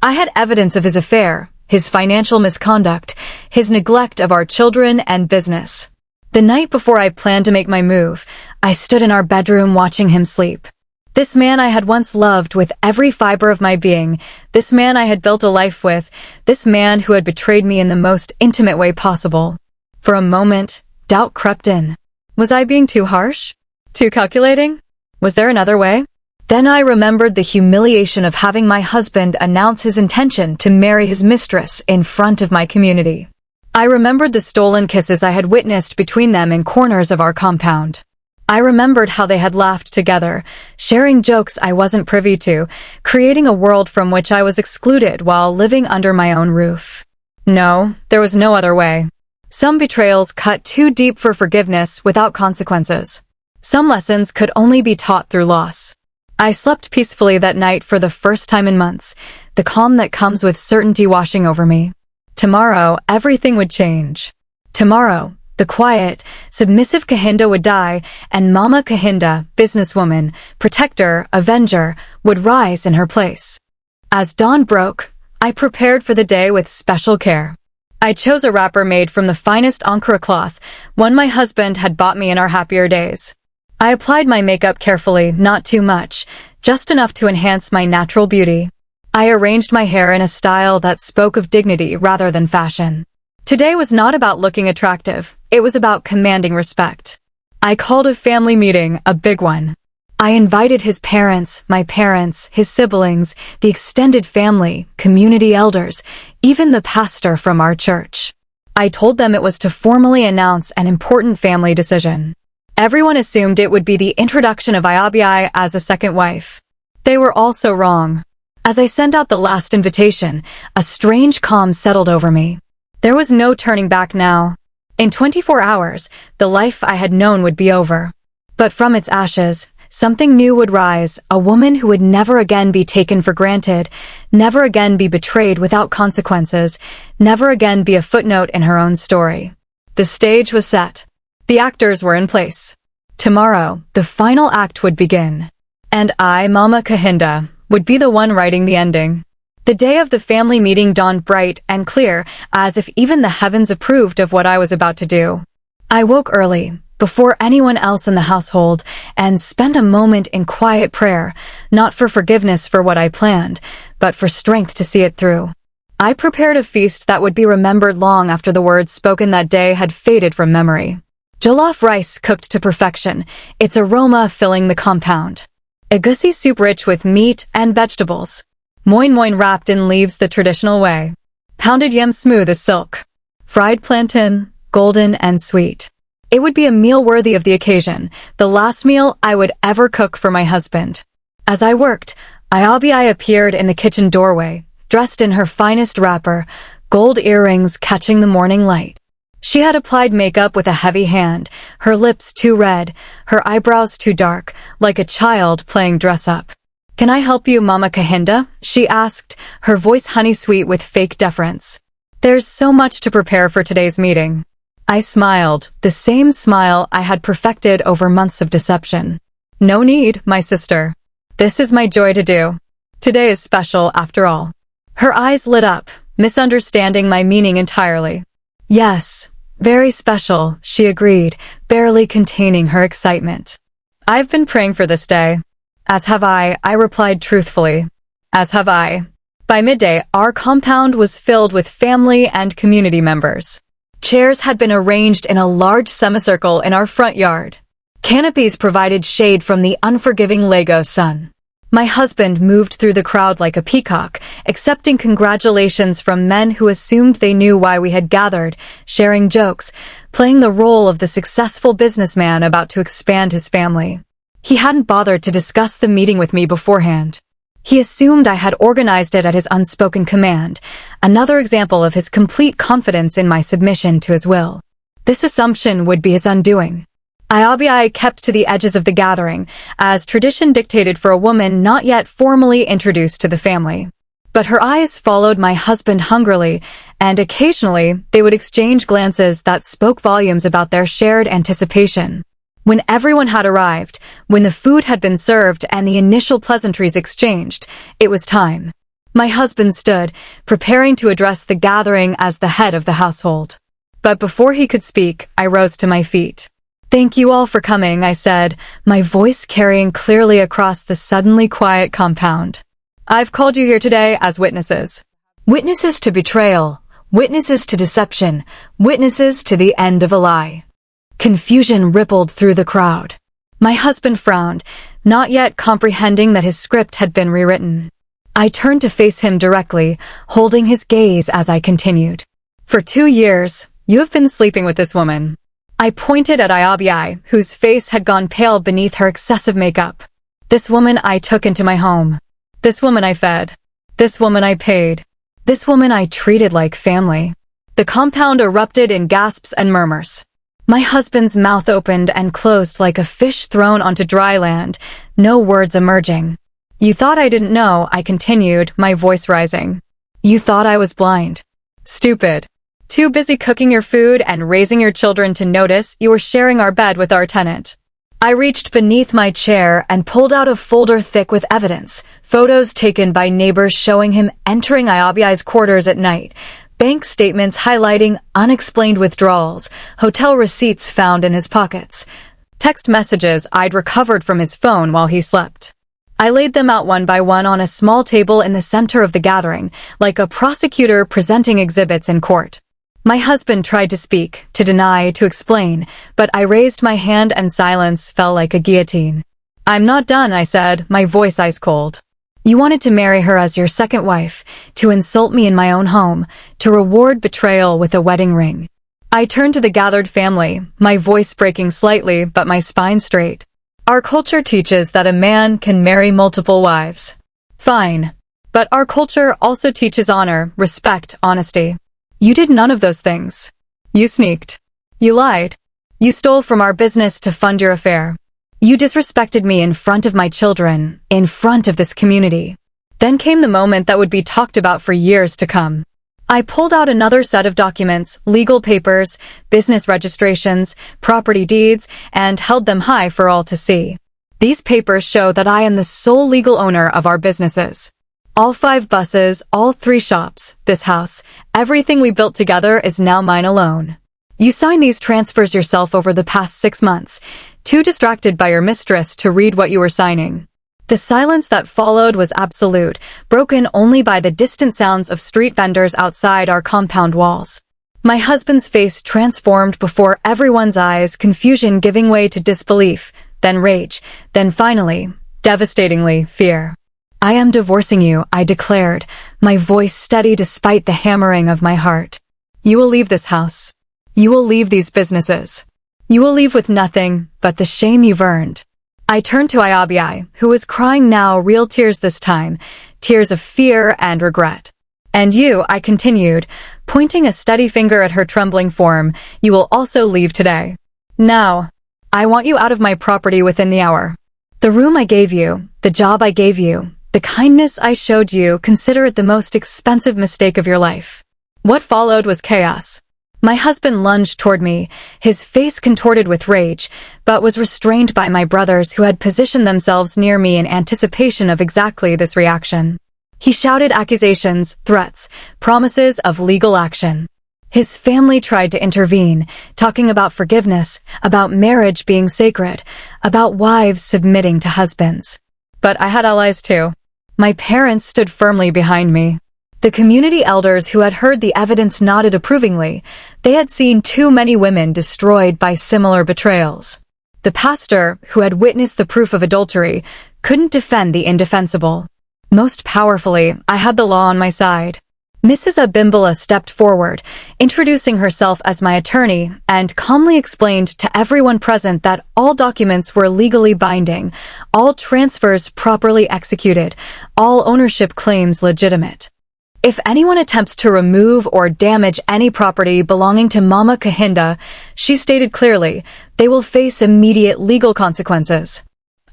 I had evidence of his affair, his financial misconduct, his neglect of our children and business. The night before I planned to make my move, I stood in our bedroom watching him sleep. This man I had once loved with every fiber of my being, this man I had built a life with, this man who had betrayed me in the most intimate way possible. For a moment, doubt crept in. Was I being too harsh? Too calculating? Was there another way? Then I remembered the humiliation of having my husband announce his intention to marry his mistress in front of my community. I remembered the stolen kisses I had witnessed between them in corners of our compound. I remembered how they had laughed together, sharing jokes I wasn't privy to, creating a world from which I was excluded while living under my own roof. No, there was no other way. Some betrayals cut too deep for forgiveness without consequences. Some lessons could only be taught through loss. I slept peacefully that night for the first time in months, the calm that comes with certainty washing over me. Tomorrow, everything would change. Tomorrow, the quiet, submissive Kahinda would die, and Mama Kahinda, businesswoman, protector, avenger, would rise in her place. As dawn broke, I prepared for the day with special care. I chose a wrapper made from the finest Ankara cloth, one my husband had bought me in our happier days. I applied my makeup carefully, not too much, just enough to enhance my natural beauty. I arranged my hair in a style that spoke of dignity rather than fashion. Today was not about looking attractive, it was about commanding respect. I called a family meeting, a big one. I invited his parents, my parents, his siblings, the extended family, community elders, even the pastor from our church. I told them it was to formally announce an important family decision. Everyone assumed it would be the introduction of Iabi as a second wife. They were all so wrong. As I sent out the last invitation, a strange calm settled over me. There was no turning back now. In 24 hours, the life I had known would be over. But from its ashes, something new would rise, a woman who would never again be taken for granted, never again be betrayed without consequences, never again be a footnote in her own story. The stage was set. The actors were in place. Tomorrow, the final act would begin. And I, Mama Kahinda, would be the one writing the ending. The day of the family meeting dawned bright and clear, as if even the heavens approved of what I was about to do. I woke early, before anyone else in the household, and spent a moment in quiet prayer, not for forgiveness for what I planned, but for strength to see it through. I prepared a feast that would be remembered long after the words spoken that day had faded from memory. Jollof rice cooked to perfection, its aroma filling the compound. Egusi soup rich with meat and vegetables. Moin moin wrapped in leaves the traditional way. Pounded yam smooth as silk. Fried plantain, golden and sweet. It would be a meal worthy of the occasion, the last meal I would ever cook for my husband. As I worked, Iabi appeared in the kitchen doorway, dressed in her finest wrapper, gold earrings catching the morning light. She had applied makeup with a heavy hand, her lips too red, her eyebrows too dark, like a child playing dress-up. "Can I help you, Mama Kahinda?" she asked, her voice honey-sweet with fake deference. "There's so much to prepare for today's meeting." I smiled, the same smile I had perfected over months of deception. "No need, my sister. This is my joy to do. Today is special, after all." Her eyes lit up, misunderstanding my meaning entirely. "Yes, very special," she agreed, barely containing her excitement. "I've been praying for this day." "As have I replied truthfully. "As have I." By midday, our compound was filled with family and community members. Chairs had been arranged in a large semicircle in our front yard. Canopies provided shade from the unforgiving Lego sun. My husband moved through the crowd like a peacock, accepting congratulations from men who assumed they knew why we had gathered, sharing jokes, playing the role of the successful businessman about to expand his family. He hadn't bothered to discuss the meeting with me beforehand. He assumed I had organized it at his unspoken command, another example of his complete confidence in my submission to his will. This assumption would be his undoing. Iabi kept to the edges of the gathering, as tradition dictated for a woman not yet formally introduced to the family. But her eyes followed my husband hungrily, and occasionally they would exchange glances that spoke volumes about their shared anticipation. When everyone had arrived, when the food had been served and the initial pleasantries exchanged, it was time. My husband stood, preparing to address the gathering as the head of the household. But before he could speak, I rose to my feet. "Thank you all for coming," I said, my voice carrying clearly across the suddenly quiet compound. "I've called you here today as witnesses. Witnesses to betrayal, witnesses to deception, witnesses to the end of a lie." Confusion rippled through the crowd. My husband frowned, not yet comprehending that his script had been rewritten. I turned to face him directly, holding his gaze as I continued. "For 2 years, you have been sleeping with this woman." I pointed at Iabi, whose face had gone pale beneath her excessive makeup. "This woman I took into my home. This woman I fed. This woman I paid. This woman I treated like family." The compound erupted in gasps and murmurs. My husband's mouth opened and closed like a fish thrown onto dry land, no words emerging. "You thought I didn't know," I continued, my voice rising. "You thought I was blind. Stupid. Too busy cooking your food and raising your children to notice you were sharing our bed with our tenant." I reached beneath my chair and pulled out a folder thick with evidence, photos taken by neighbors showing him entering Iabi's quarters at night, bank statements highlighting unexplained withdrawals, hotel receipts found in his pockets, text messages I'd recovered from his phone while he slept. I laid them out one by one on a small table in the center of the gathering, like a prosecutor presenting exhibits in court. My husband tried to speak, to deny, to explain, but I raised my hand and silence fell like a guillotine. "I'm not done," I said, my voice ice cold. "You wanted to marry her as your second wife, to insult me in my own home, to reward betrayal with a wedding ring." I turned to the gathered family, my voice breaking slightly but my spine straight. "Our culture teaches that a man can marry multiple wives. Fine. But our culture also teaches honor, respect, honesty. You did none of those things. You sneaked. You lied. You stole from our business to fund your affair. You disrespected me in front of my children, in front of this community." Then came the moment that would be talked about for years to come. I pulled out another set of documents, legal papers, business registrations, property deeds, and held them high for all to see. These papers show that I am the sole legal owner of our businesses. All 5 buses, all 3 shops, this house, everything we built together is now mine alone. You signed these transfers yourself over the past 6 months, too distracted by your mistress to read what you were signing. The silence that followed was absolute, broken only by the distant sounds of street vendors outside our compound walls. My husband's face transformed before everyone's eyes, confusion giving way to disbelief, then rage, then finally, devastatingly, fear. "I am divorcing you," I declared, my voice steady despite the hammering of my heart. "You will leave this house. You will leave these businesses. You will leave with nothing but the shame you've earned." I turned to Iabi, who was crying now, real tears this time, tears of fear and regret. "And you," I continued, pointing a steady finger at her trembling form, "you will also leave today. Now, I want you out of my property within the hour. The room I gave you, the job I gave you, the kindness I showed you, consider it the most expensive mistake of your life." What followed was chaos. My husband lunged toward me, his face contorted with rage, but was restrained by my brothers who had positioned themselves near me in anticipation of exactly this reaction. He shouted accusations, threats, promises of legal action. His family tried to intervene, talking about forgiveness, about marriage being sacred, about wives submitting to husbands. But I had allies too. My parents stood firmly behind me. The community elders who had heard the evidence nodded approvingly. They had seen too many women destroyed by similar betrayals. The pastor, who had witnessed the proof of adultery, couldn't defend the indefensible. Most powerfully, I had the law on my side. Mrs. Abimbala stepped forward, introducing herself as my attorney, and calmly explained to everyone present that all documents were legally binding, all transfers properly executed, all ownership claims legitimate. If anyone attempts to remove or damage any property belonging to Mama Kahinda, she stated clearly, they will face immediate legal consequences.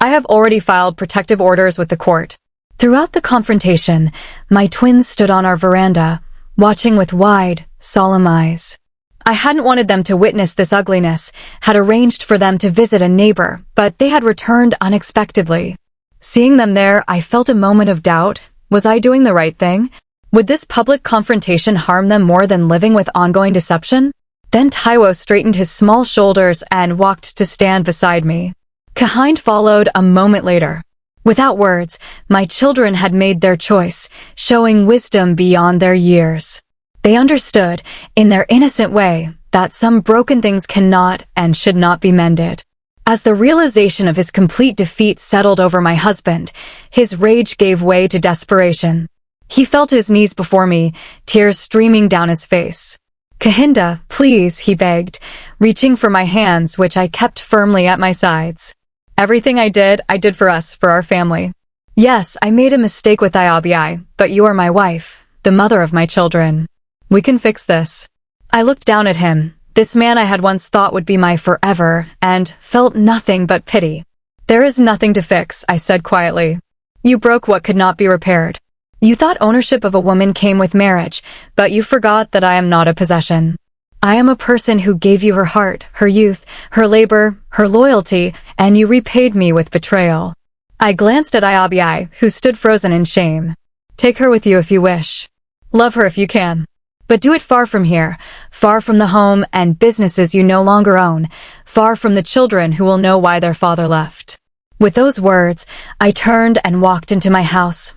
I have already filed protective orders with the court. Throughout the confrontation, my twins stood on our veranda, watching with wide, solemn eyes. I hadn't wanted them to witness this ugliness, had arranged for them to visit a neighbor, but they had returned unexpectedly. Seeing them there, I felt a moment of doubt. Was I doing the right thing? Would this public confrontation harm them more than living with ongoing deception? Then Taiwo straightened his small shoulders and walked to stand beside me. Kahind followed a moment later. Without words, my children had made their choice, showing wisdom beyond their years. They understood, in their innocent way, that some broken things cannot and should not be mended. As the realization of his complete defeat settled over my husband, his rage gave way to desperation. He fell to his knees before me, tears streaming down his face. "Kahinda, please," he begged, reaching for my hands, which I kept firmly at my sides. "Everything I did for us, for our family. Yes, I made a mistake with Iabi, but you are my wife, the mother of my children. We can fix this." I looked down at him, this man I had once thought would be my forever, and felt nothing but pity. "There is nothing to fix," I said quietly. "You broke what could not be repaired. You thought ownership of a woman came with marriage, but you forgot that I am not a possession. I am a person who gave you her heart, her youth, her labor, her loyalty, and you repaid me with betrayal." I glanced at Iabi, who stood frozen in shame. "Take her with you if you wish. Love her if you can. But do it far from here, far from the home and businesses you no longer own, far from the children who will know why their father left." With those words, I turned and walked into my house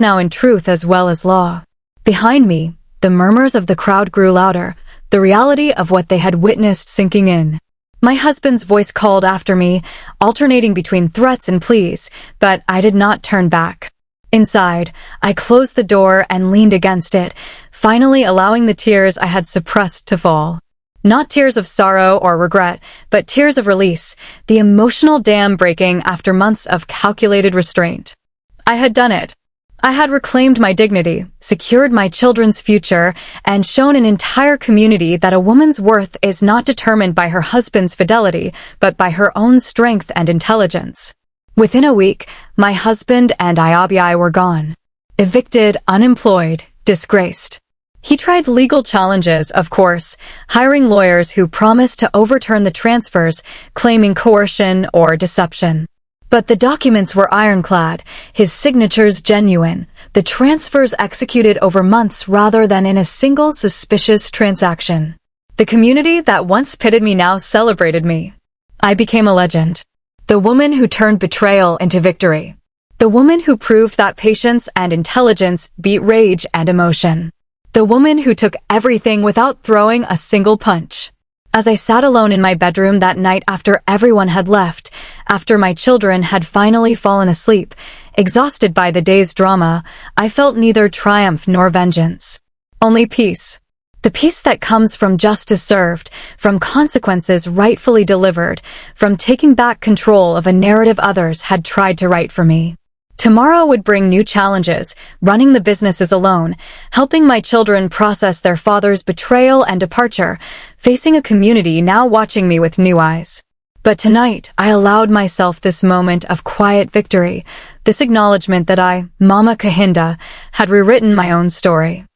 now in truth as well as law. Behind me, the murmurs of the crowd grew louder, the reality of what they had witnessed sinking in. My husband's voice called after me, alternating between threats and pleas, but I did not turn back. Inside, I closed the door and leaned against it, finally allowing the tears I had suppressed to fall. Not tears of sorrow or regret, but tears of release, the emotional dam breaking after months of calculated restraint. I had done it. I had reclaimed my dignity, secured my children's future, and shown an entire community that a woman's worth is not determined by her husband's fidelity, but by her own strength and intelligence. Within a week, my husband and Iabi were gone. Evicted, unemployed, disgraced. He tried legal challenges, of course, hiring lawyers who promised to overturn the transfers, claiming coercion or deception. But the documents were ironclad, his signatures genuine, the transfers executed over months rather than in a single suspicious transaction. The community that once pitted me now celebrated me. I became a legend. The woman who turned betrayal into victory. The woman who proved that patience and intelligence beat rage and emotion. The woman who took everything without throwing a single punch. As I sat alone in my bedroom that night after everyone had left, after my children had finally fallen asleep, exhausted by the day's drama, I felt neither triumph nor vengeance. Only peace. The peace that comes from justice served, from consequences rightfully delivered, from taking back control of a narrative others had tried to write for me. Tomorrow would bring new challenges, running the businesses alone, helping my children process their father's betrayal and departure, facing a community now watching me with new eyes. But tonight, I allowed myself this moment of quiet victory, this acknowledgement that I, Mama Kahinda, had rewritten my own story.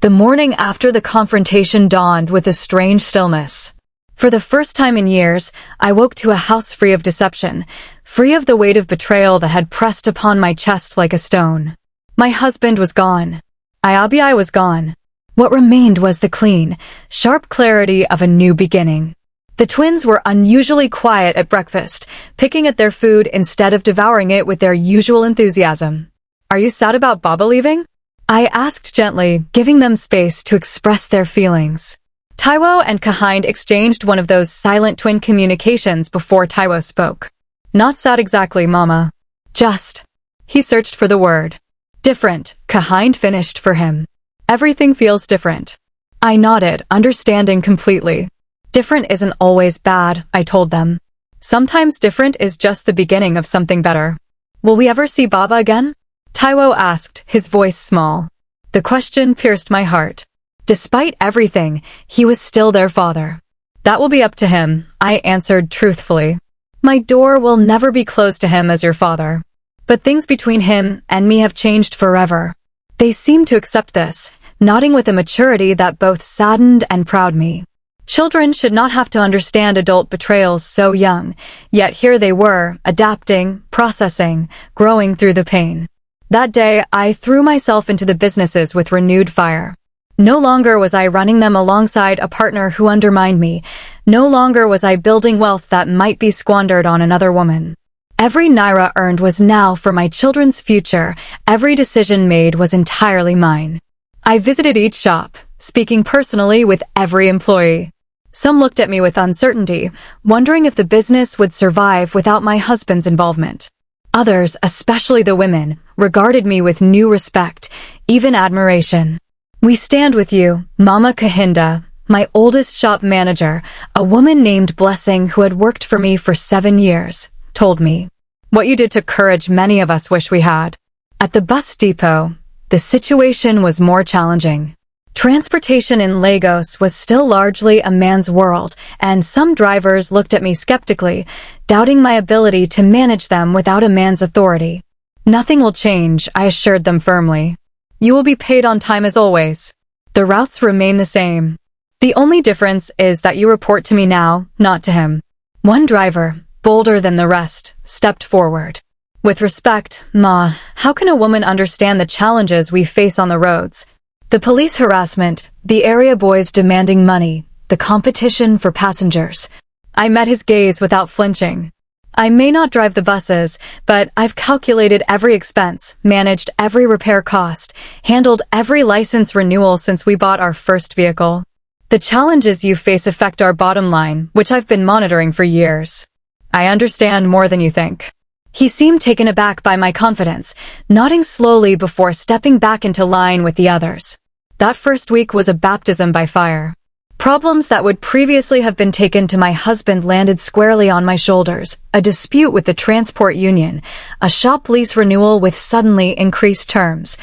The morning after the confrontation dawned with a strange stillness. For the first time in years, I woke to a house free of deception, free of the weight of betrayal that had pressed upon my chest like a stone. My husband was gone. Iabi was gone. What remained was the clean, sharp clarity of a new beginning. The twins were unusually quiet at breakfast, picking at their food instead of devouring it with their usual enthusiasm. "Are you sad about Baba leaving?" I asked gently, giving them space to express their feelings. Taiwo and Kahind exchanged one of those silent twin communications before Taiwo spoke. "Not sad exactly, Mama. Just..." He searched for the word. "Different," Kahind finished for him. "Everything feels different." I nodded, understanding completely. "Different isn't always bad," I told them. "Sometimes different is just the beginning of something better." "Will we ever see Baba again?" Taiwo asked, his voice small. The question pierced my heart. Despite everything, he was still their father. "That will be up to him," I answered truthfully. "My door will never be closed to him as your father." But things between him and me have changed forever. They seemed to accept this, nodding with a maturity that both saddened and proud me. Children should not have to understand adult betrayals so young, yet here they were, adapting, processing, growing through the pain. That day, I threw myself into the businesses with renewed fire. No longer was I running them alongside a partner who undermined me. No longer was I building wealth that might be squandered on another woman. Every naira earned was now for my children's future. Every decision made was entirely mine. I visited each shop, speaking personally with every employee. Some looked at me with uncertainty, wondering if the business would survive without my husband's involvement. Others, especially the women, regarded me with new respect, even admiration. "We stand with you, Mama Kahinda," my oldest shop manager, a woman named Blessing who had worked for me for 7 years, told me. "What you did took courage many of us wish we had." At the bus depot, the situation was more challenging. Transportation in Lagos was still largely a man's world, and some drivers looked at me skeptically, doubting my ability to manage them without a man's authority. "Nothing will change," I assured them firmly. "You will be paid on time as always. The routes remain the same. The only difference is that you report to me now, not to him." One driver, bolder than the rest, stepped forward. "With respect, Ma, how can a woman understand the challenges we face on the roads? The police harassment, the area boys demanding money, the competition for passengers." I met his gaze without flinching. "I may not drive the buses, but I've calculated every expense, managed every repair cost, handled every license renewal since we bought our first vehicle. The challenges you face affect our bottom line, which I've been monitoring for years. I understand more than you think." He seemed taken aback by my confidence, nodding slowly before stepping back into line with the others. That first week was a baptism by fire. Problems that would previously have been taken to my husband landed squarely on my shoulders. A dispute with the transport union, a shop lease renewal with suddenly increased terms,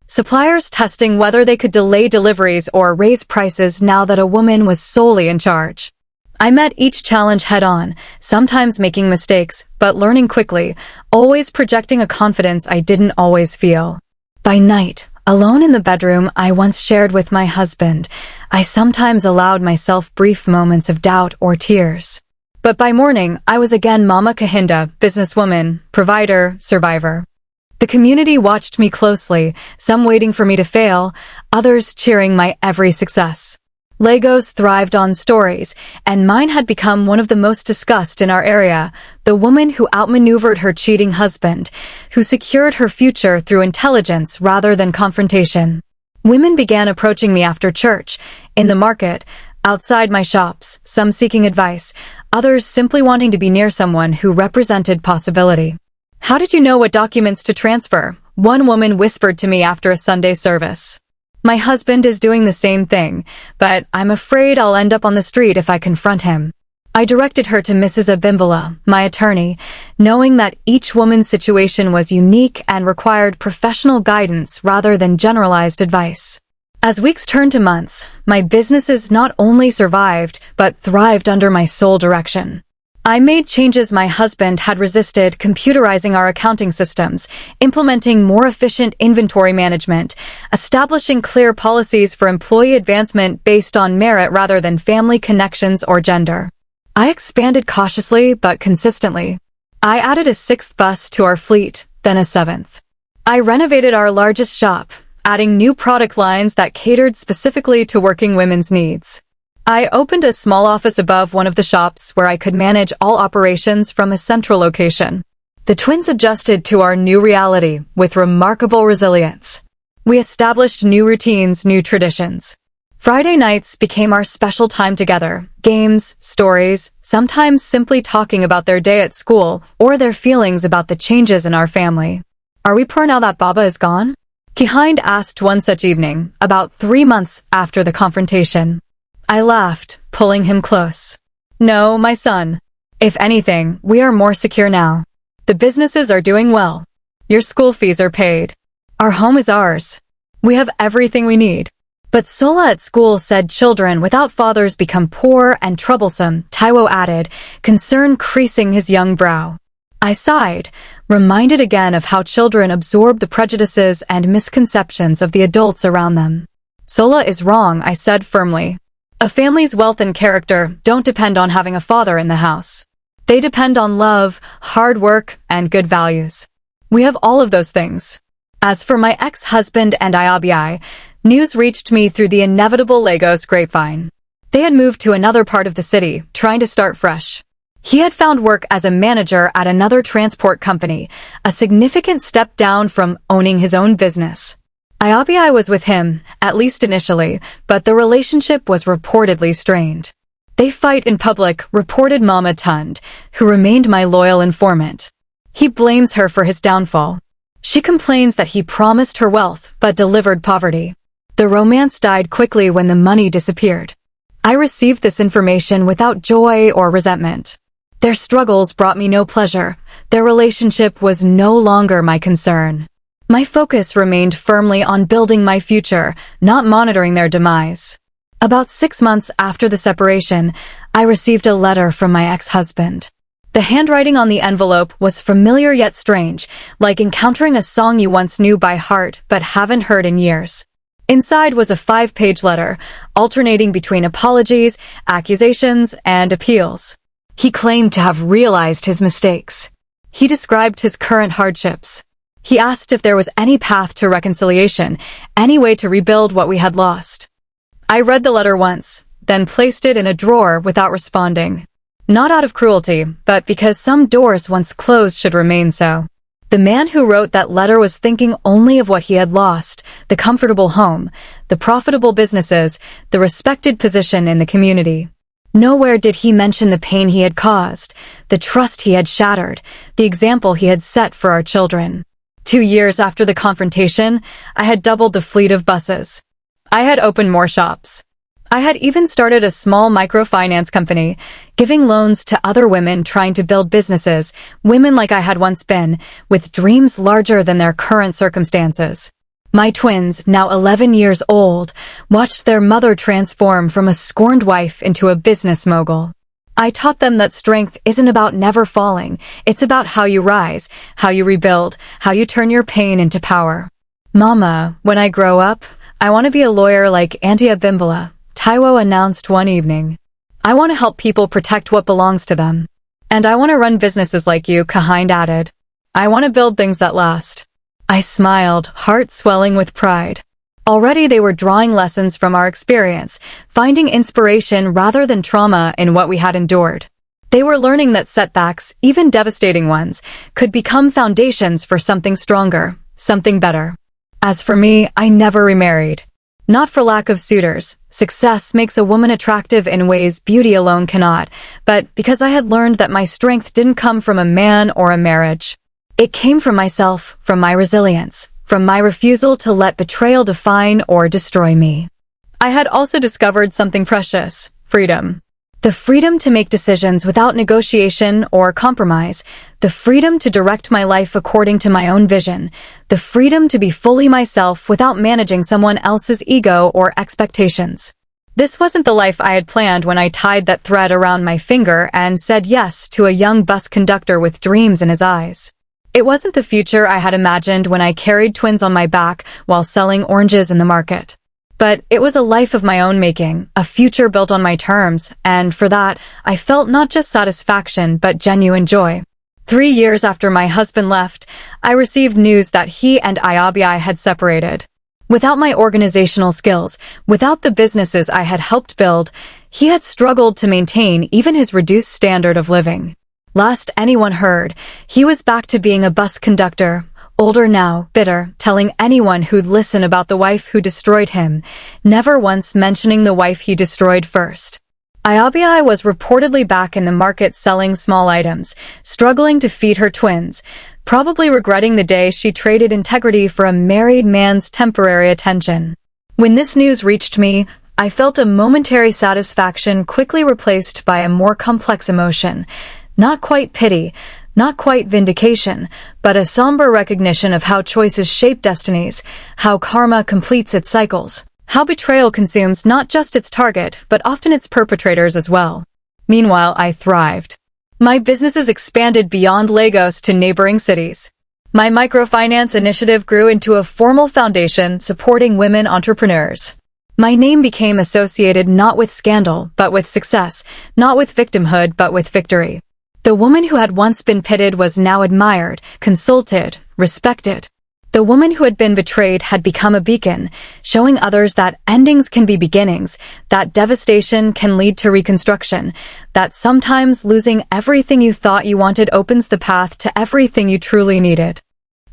suppliers testing whether they could delay deliveries or raise prices now that a woman was solely in charge. I met each challenge head-on, sometimes making mistakes, but learning quickly, always projecting a confidence I didn't always feel. By night, alone in the bedroom I once shared with my husband, I sometimes allowed myself brief moments of doubt or tears. But by morning, I was again Mama Kahinda, businesswoman, provider, survivor. The community watched me closely, some waiting for me to fail, others cheering my every success. Lagos thrived on stories, and mine had become one of the most discussed in our area, the woman who outmaneuvered her cheating husband, who secured her future through intelligence rather than confrontation. Women began approaching me after church, in the market, outside my shops, some seeking advice, others simply wanting to be near someone who represented possibility. "How did you know what documents to transfer?" one woman whispered to me after a Sunday service. "My husband is doing the same thing, but I'm afraid I'll end up on the street if I confront him." I directed her to Mrs. Abimbola, my attorney, knowing that each woman's situation was unique and required professional guidance rather than generalized advice. As weeks turned to months, my businesses not only survived, but thrived under my sole direction. I made changes my husband had resisted, computerizing our accounting systems, implementing more efficient inventory management, establishing clear policies for employee advancement based on merit rather than family connections or gender. I expanded cautiously but consistently. I added a 6th bus to our fleet, then a 7th. I renovated our largest shop, adding new product lines that catered specifically to working women's needs. I opened a small office above one of the shops where I could manage all operations from a central location. The twins adjusted to our new reality with remarkable resilience. We established new routines, new traditions. Friday nights became our special time together. Games, stories, sometimes simply talking about their day at school or their feelings about the changes in our family. "Are we poor now that Baba is gone?" Kihind asked one such evening, about 3 months after the confrontation. I laughed, pulling him close. "No, my son. If anything, we are more secure now. The businesses are doing well. Your school fees are paid. Our home is ours. We have everything we need." But Sola at school said children without fathers become poor and troublesome, Taiwo added, concern creasing his young brow. I sighed, reminded again of how children absorb the prejudices and misconceptions of the adults around them. Sola is wrong, I said firmly. A family's wealth and character don't depend on having a father in the house. They depend on love, hard work, and good values. We have all of those things. As for my ex-husband and Iabi, news reached me through the inevitable Lagos grapevine. They had moved to another part of the city, trying to start fresh. He had found work as a manager at another transport company, a significant step down from owning his own business. Iabi was with him, at least initially, but the relationship was reportedly strained. They fight in public, reported Mama Tund, who remained my loyal informant. He blames her for his downfall. She complains that he promised her wealth, but delivered poverty. The romance died quickly when the money disappeared. I received this information without joy or resentment. Their struggles brought me no pleasure. Their relationship was no longer my concern. My focus remained firmly on building my future, not monitoring their demise. About 6 months after the separation, I received a letter from my ex-husband. The handwriting on the envelope was familiar yet strange, like encountering a song you once knew by heart but haven't heard in years. Inside was a 5-page letter, alternating between apologies, accusations, and appeals. He claimed to have realized his mistakes. He described his current hardships. He asked if there was any path to reconciliation, any way to rebuild what we had lost. I read the letter once, then placed it in a drawer without responding. Not out of cruelty, but because some doors once closed should remain so. The man who wrote that letter was thinking only of what he had lost, the comfortable home, the profitable businesses, the respected position in the community. Nowhere did he mention the pain he had caused, the trust he had shattered, the example he had set for our children. 2 years after the confrontation, I had doubled the fleet of buses. I had opened more shops. I had even started a small microfinance company, giving loans to other women trying to build businesses, women like I had once been, with dreams larger than their current circumstances. My twins, now 11 years old, watched their mother transform from a scorned wife into a business mogul. I taught them that strength isn't about never falling, it's about how you rise, how you rebuild, how you turn your pain into power. Mama, when I grow up, I want to be a lawyer like Auntie Abimbola, Taiwo announced one evening. I want to help people protect what belongs to them. And I want to run businesses like you, Kahind added. I want to build things that last. I smiled, heart swelling with pride. Already they were drawing lessons from our experience, finding inspiration rather than trauma in what we had endured. They were learning that setbacks, even devastating ones, could become foundations for something stronger, something better. As for me, I never remarried. Not for lack of suitors. Success makes a woman attractive in ways beauty alone cannot, but because I had learned that my strength didn't come from a man or a marriage. It came from myself, from my resilience, from my refusal to let betrayal define or destroy me. I had also discovered something precious: freedom. The freedom to make decisions without negotiation or compromise, the freedom to direct my life according to my own vision, the freedom to be fully myself without managing someone else's ego or expectations. This wasn't the life I had planned when I tied that thread around my finger and said yes to a young bus conductor with dreams in his eyes. It wasn't the future I had imagined when I carried twins on my back while selling oranges in the market. But it was a life of my own making, a future built on my terms, and for that, I felt not just satisfaction but genuine joy. 3 years after my husband left, I received news that he and Iabi had separated. Without my organizational skills, without the businesses I had helped build, he had struggled to maintain even his reduced standard of living. Last anyone heard, he was back to being a bus conductor, older now, bitter, telling anyone who'd listen about the wife who destroyed him, never once mentioning the wife he destroyed first. Iabi was reportedly back in the market selling small items, struggling to feed her twins, probably regretting the day she traded integrity for a married man's temporary attention. When this news reached me, I felt a momentary satisfaction quickly replaced by a more complex emotion. Not quite pity, not quite vindication, but a somber recognition of how choices shape destinies, how karma completes its cycles, how betrayal consumes not just its target, but often its perpetrators as well. Meanwhile, I thrived. My businesses expanded beyond Lagos to neighboring cities. My microfinance initiative grew into a formal foundation supporting women entrepreneurs. My name became associated not with scandal, but with success, not with victimhood, but with victory. The woman who had once been pitted was now admired, consulted, respected. The woman who had been betrayed had become a beacon, showing others that endings can be beginnings, that devastation can lead to reconstruction, that sometimes losing everything you thought you wanted opens the path to everything you truly needed.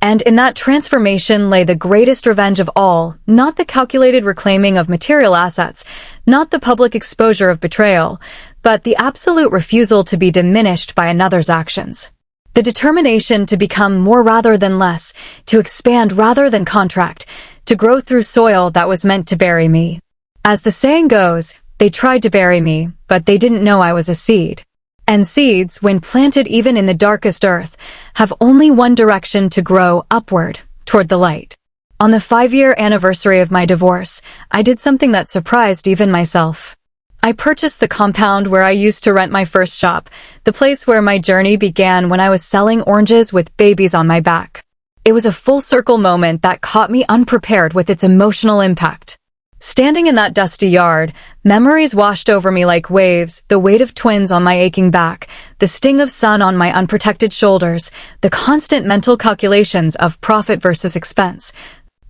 And in that transformation lay the greatest revenge of all, not the calculated reclaiming of material assets, not the public exposure of betrayal, but the absolute refusal to be diminished by another's actions. The determination to become more rather than less, to expand rather than contract, to grow through soil that was meant to bury me. As the saying goes, they tried to bury me, but they didn't know I was a seed. And seeds, when planted even in the darkest earth, have only one direction to grow upward, toward the light. On the 5-year anniversary of my divorce, I did something that surprised even myself. I purchased the compound where I used to rent my first shop, the place where my journey began when I was selling oranges with babies on my back. It was a full-circle moment that caught me unprepared with its emotional impact. Standing in that dusty yard, memories washed over me like waves, the weight of twins on my aching back, the sting of sun on my unprotected shoulders, the constant mental calculations of profit versus expense,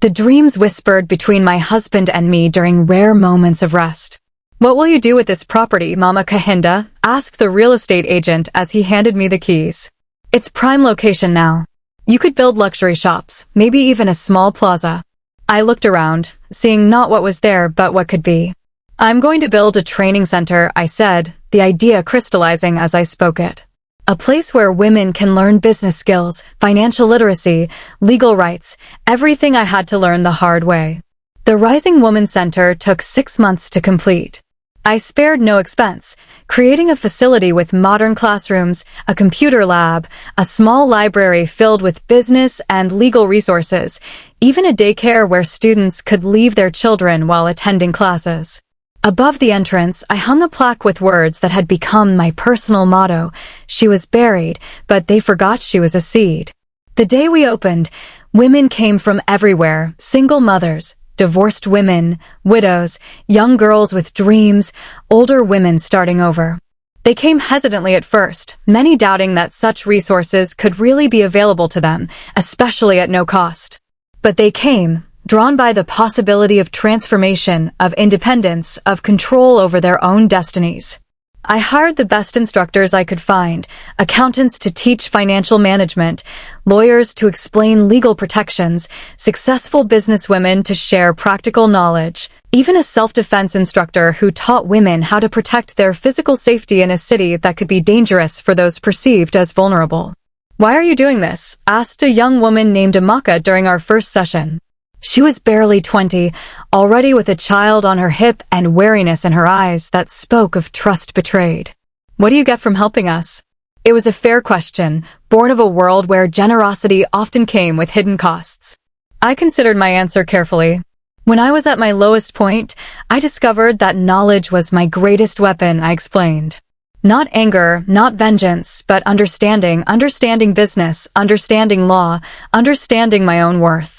the dreams whispered between my husband and me during rare moments of rest. "What will you do with this property, Mama Kahinda?" asked the real estate agent as he handed me the keys. "It's prime location now. You could build luxury shops, maybe even a small plaza." I looked around, seeing not what was there but what could be. "I'm going to build a training center," I said, the idea crystallizing as I spoke it. A place where women can learn business skills, financial literacy, legal rights, everything I had to learn the hard way. The Rising Woman Center took 6 months to complete. I spared no expense, creating a facility with modern classrooms, a computer lab, a small library filled with business and legal resources, even a daycare where students could leave their children while attending classes. Above the entrance, I hung a plaque with words that had become my personal motto. She was buried, but they forgot she was a seed. The day we opened, women came from everywhere, single mothers, divorced women, widows, young girls with dreams, older women starting over. They came hesitantly at first, many doubting that such resources could really be available to them, especially at no cost. But they came, drawn by the possibility of transformation, of independence, of control over their own destinies. I hired the best instructors I could find, accountants to teach financial management, lawyers to explain legal protections, successful businesswomen to share practical knowledge, even a self-defense instructor who taught women how to protect their physical safety in a city that could be dangerous for those perceived as vulnerable. "Why are you doing this?" asked a young woman named Amaka during our first session. She was barely 20, already with a child on her hip and wariness in her eyes that spoke of trust betrayed. "What do you get from helping us?" It was a fair question, born of a world where generosity often came with hidden costs. I considered my answer carefully. When I was at my lowest point, I discovered that knowledge was my greatest weapon, I explained. Not anger, not vengeance, but understanding business, understanding law, understanding my own worth.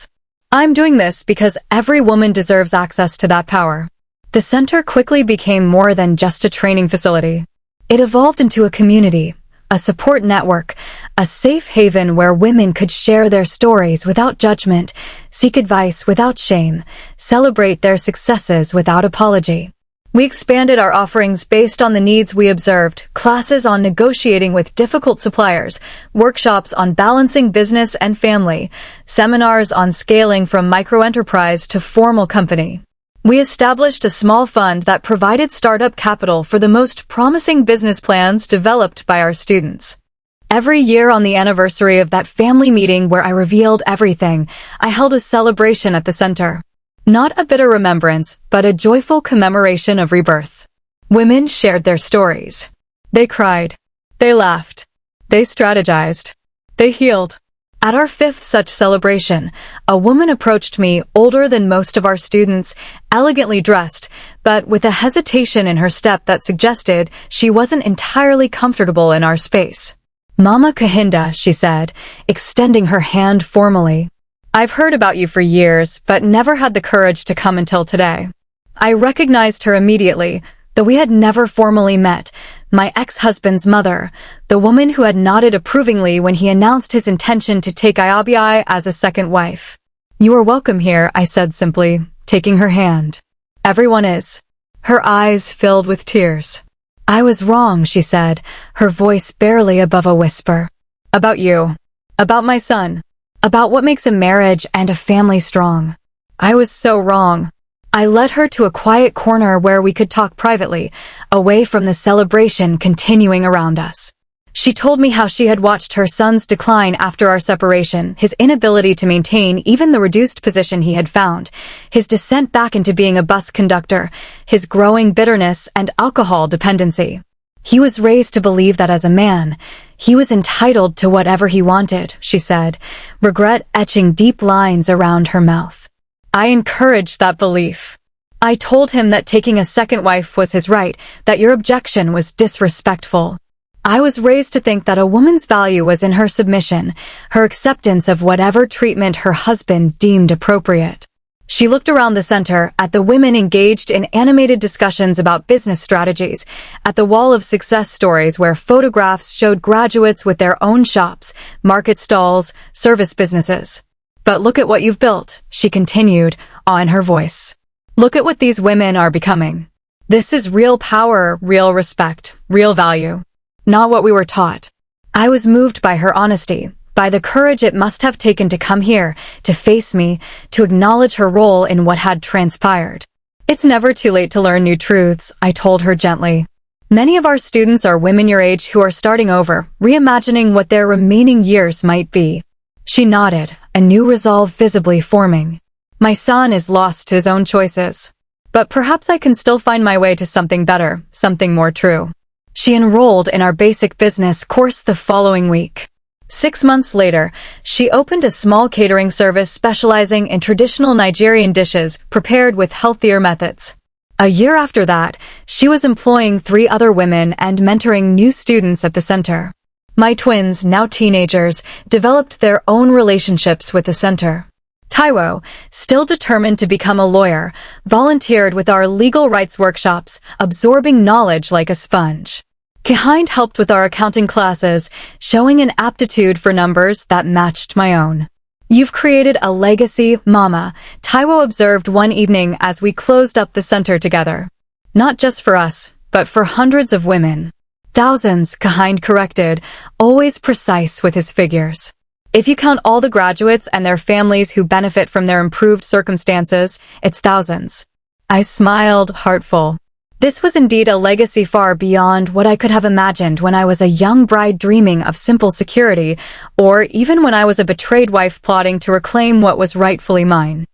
I'm doing this because every woman deserves access to that power. The center quickly became more than just a training facility. It evolved into a community, a support network, a safe haven where women could share their stories without judgment, seek advice without shame, celebrate their successes without apology. We expanded our offerings based on the needs we observed, classes on negotiating with difficult suppliers, workshops on balancing business and family, seminars on scaling from microenterprise to formal company. We established a small fund that provided startup capital for the most promising business plans developed by our students. Every year on the anniversary of that family meeting where I revealed everything, I held a celebration at the center. Not a bitter remembrance, but a joyful commemoration of rebirth. Women shared their stories. They cried. They laughed. They strategized. They healed. At our fifth such celebration, a woman approached me, older than most of our students, elegantly dressed, but with a hesitation in her step that suggested she wasn't entirely comfortable in our space. "Mama Kahinda," she said, extending her hand formally. "I've heard about you for years, but never had the courage to come until today." I recognized her immediately, though we had never formally met. My ex-husband's mother, the woman who had nodded approvingly when he announced his intention to take Iabi as a second wife. "You are welcome here," I said simply, taking her hand. "Everyone is." Her eyes filled with tears. "I was wrong," she said, her voice barely above a whisper. "About you. About my son. About what makes a marriage and a family strong. I was so wrong." I led her to a quiet corner where we could talk privately, away from the celebration continuing around us. She told me how she had watched her son's decline after our separation, his inability to maintain even the reduced position he had found, his descent back into being a bus conductor, his growing bitterness and alcohol dependency. He was raised to believe that as a man, he was entitled to whatever he wanted, she said, regret etching deep lines around her mouth. I encouraged that belief. I told him that taking a second wife was his right, that your objection was disrespectful. I was raised to think that a woman's value was in her submission, her acceptance of whatever treatment her husband deemed appropriate. She looked around the center, at the women engaged in animated discussions about business strategies, at the wall of success stories where photographs showed graduates with their own shops, market stalls, service businesses. "But look at what you've built," she continued, awe in her voice. "Look at what these women are becoming. This is real power, real respect, real value. Not what we were taught." I was moved by her honesty, by the courage it must have taken to come here, to face me, to acknowledge her role in what had transpired. "It's never too late to learn new truths," I told her gently. "Many of our students are women your age who are starting over, reimagining what their remaining years might be." She nodded, a new resolve visibly forming. "My son is lost to his own choices. But perhaps I can still find my way to something better, something more true." She enrolled in our basic business course the following week. 6 months later, she opened a small catering service specializing in traditional Nigerian dishes prepared with healthier methods. A year after that, she was employing 3 other women and mentoring new students at the center. My twins, now teenagers, developed their own relationships with the center. Taiwo, still determined to become a lawyer, volunteered with our legal rights workshops, absorbing knowledge like a sponge. Kahind helped with our accounting classes, showing an aptitude for numbers that matched my own. "You've created a legacy, Mama," Taiwo observed one evening as we closed up the center together. "Not just for us, but for hundreds of women." "Thousands," Kahind corrected, always precise with his figures. "If you count all the graduates and their families who benefit from their improved circumstances, it's thousands." I smiled, heartful. This was indeed a legacy far beyond what I could have imagined when I was a young bride dreaming of simple security, or even when I was a betrayed wife plotting to reclaim what was rightfully mine.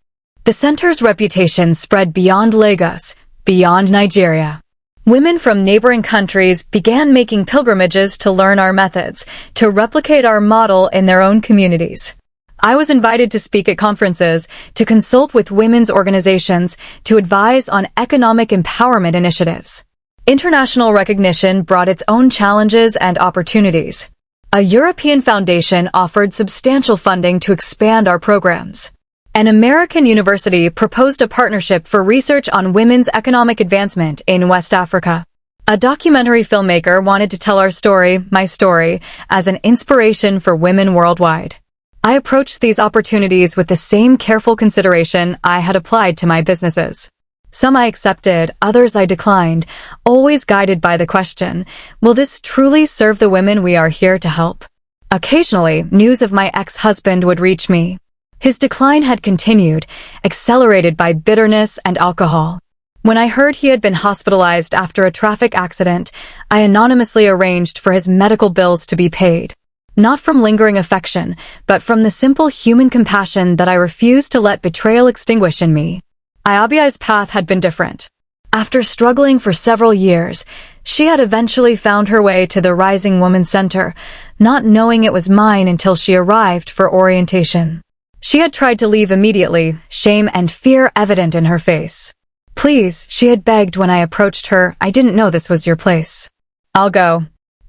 The center's reputation spread beyond Lagos, beyond Nigeria. Women from neighboring countries began making pilgrimages to learn our methods, to replicate our model in their own communities. I was invited to speak at conferences, to consult with women's organizations, to advise on economic empowerment initiatives. International recognition brought its own challenges and opportunities. A European foundation offered substantial funding to expand our programs. An American university proposed a partnership for research on women's economic advancement in West Africa. A documentary filmmaker wanted to tell our story, my story, as an inspiration for women worldwide. I approached these opportunities with the same careful consideration I had applied to my businesses. Some I accepted, others I declined, always guided by the question, will this truly serve the women we are here to help? Occasionally, news of my ex-husband would reach me. His decline had continued, accelerated by bitterness and alcohol. When I heard he had been hospitalized after a traffic accident, I anonymously arranged for his medical bills to be paid. Not from lingering affection, but from the simple human compassion that I refused to let betrayal extinguish in me. Iabi's path had been different. After struggling for several years, She had eventually found her way to the Rising Woman Center, not knowing it was mine until she arrived for orientation. She had tried to leave immediately, shame and fear evident in her face. "Please," she had begged when I approached her, "I didn't know this was your place." "I'll go.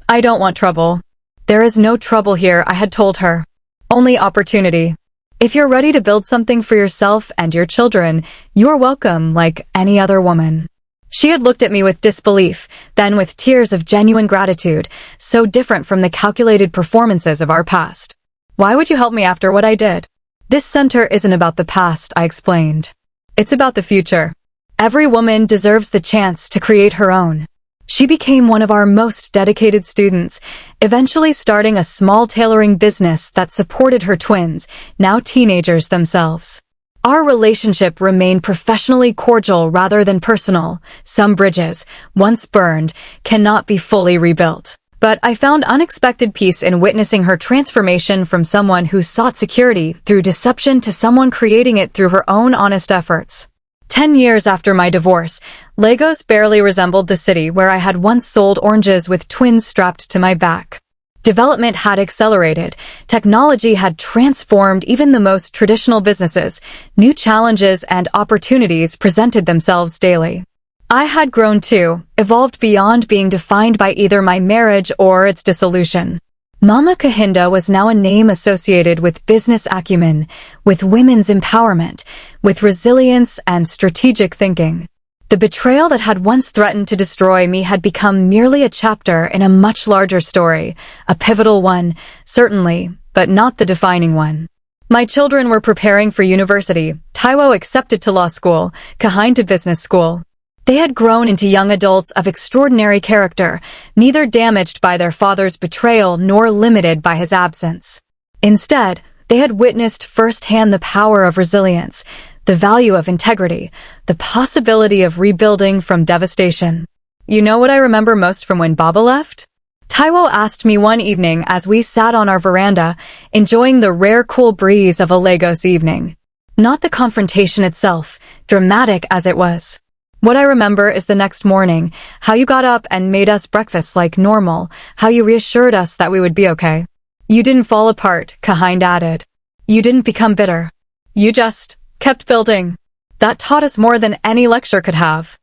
I don't want trouble." "There is no trouble here," I had told her. "Only opportunity. If you're ready to build something for yourself and your children, you're welcome like any other woman." She had looked at me with disbelief, then with tears of genuine gratitude, so different from the calculated performances of our past. "Why would you help me after what I did?" "This center isn't about the past," I explained. "It's about the future. Every woman deserves the chance to create her own." She became one of our most dedicated students, eventually starting a small tailoring business that supported her twins, now teenagers themselves. Our relationship remained professionally cordial rather than personal. Some bridges, once burned, cannot be fully rebuilt. But I found unexpected peace in witnessing her transformation from someone who sought security through deception to someone creating it through her own honest efforts. 10 years after my divorce, Lagos barely resembled the city where I had once sold oranges with twins strapped to my back. Development had accelerated, technology had transformed even the most traditional businesses, new challenges and opportunities presented themselves daily. I had grown too, evolved beyond being defined by either my marriage or its dissolution. Mama Kahinda was now a name associated with business acumen, with women's empowerment, with resilience and strategic thinking. The betrayal that had once threatened to destroy me had become merely a chapter in a much larger story, a pivotal one, certainly, but not the defining one. My children were preparing for university. Taiwo accepted to law school, Kahin to business school. They had grown into young adults of extraordinary character, neither damaged by their father's betrayal nor limited by his absence. Instead, they had witnessed firsthand the power of resilience, the value of integrity, the possibility of rebuilding from devastation. "You know what I remember most from when Baba left?" Taiwo asked me one evening as we sat on our veranda, enjoying the rare cool breeze of a Lagos evening. Not the confrontation itself, dramatic as it was. "What I remember is the next morning, how you got up and made us breakfast like normal, how you reassured us that we would be okay. You didn't fall apart," Kahind added. "You didn't become bitter. You just kept building." That taught us more than any lecture could have.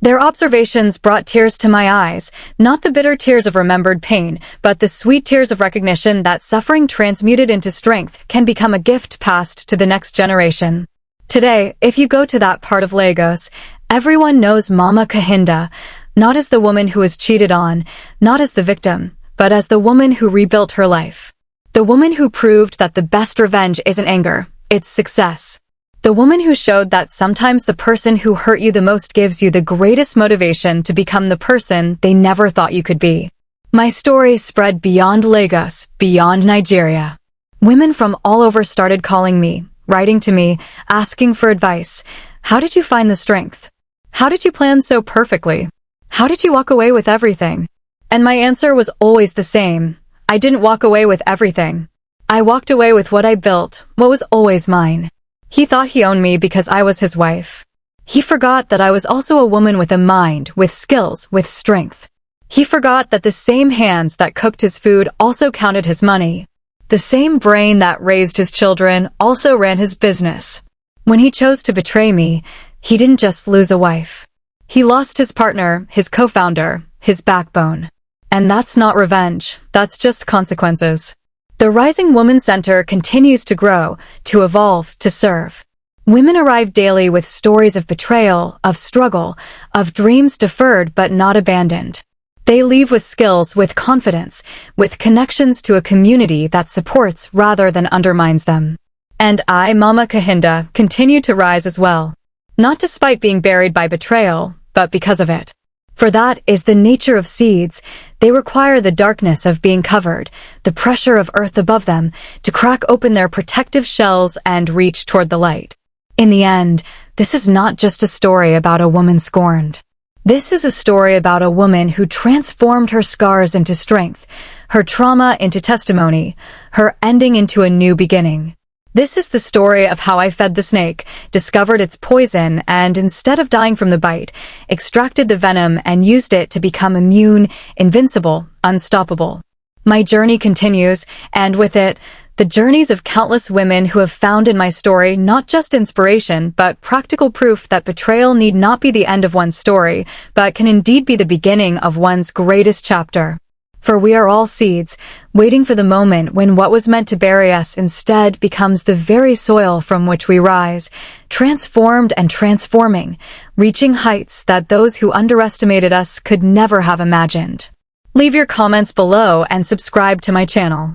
Their observations brought tears to my eyes, not the bitter tears of remembered pain, but the sweet tears of recognition that suffering transmuted into strength can become a gift passed to the next generation. Today, if you go to that part of Lagos, everyone knows Mama Kahinda, not as the woman who was cheated on, not as the victim, but as the woman who rebuilt her life. The woman who proved that the best revenge isn't anger, it's success. The woman who showed that sometimes the person who hurt you the most gives you the greatest motivation to become the person they never thought you could be. My story spread beyond Lagos, beyond Nigeria. Women from all over started calling me, writing to me, asking for advice. "How did you find the strength? How did you plan so perfectly? How did you walk away with everything?" And my answer was always the same. I didn't walk away with everything. I walked away with what I built, what was always mine. He thought he owned me because I was his wife. He forgot that I was also a woman with a mind, with skills, with strength. He forgot that the same hands that cooked his food also counted his money. The same brain that raised his children also ran his business. When he chose to betray me, he didn't just lose a wife. He lost his partner, his co-founder, his backbone. And that's not revenge, that's just consequences. The Rising Woman Center continues to grow, to evolve, to serve. Women arrive daily with stories of betrayal, of struggle, of dreams deferred but not abandoned. They leave with skills, with confidence, with connections to a community that supports rather than undermines them. And I, Mama Kahinda, continue to rise as well. Not despite being buried by betrayal, but because of it. For that is the nature of seeds. They require the darkness of being covered, the pressure of earth above them, to crack open their protective shells and reach toward the light. In the end, this is not just a story about a woman scorned. This is a story about a woman who transformed her scars into strength, her trauma into testimony, her ending into a new beginning. This is the story of how I fed the snake, discovered its poison, and instead of dying from the bite, extracted the venom and used it to become immune, invincible, unstoppable. My journey continues, and with it, the journeys of countless women who have found in my story not just inspiration, but practical proof that betrayal need not be the end of one's story, but can indeed be the beginning of one's greatest chapter. For we are all seeds, waiting for the moment when what was meant to bury us instead becomes the very soil from which we rise, transformed and transforming, reaching heights that those who underestimated us could never have imagined. Leave your comments below and subscribe to my channel.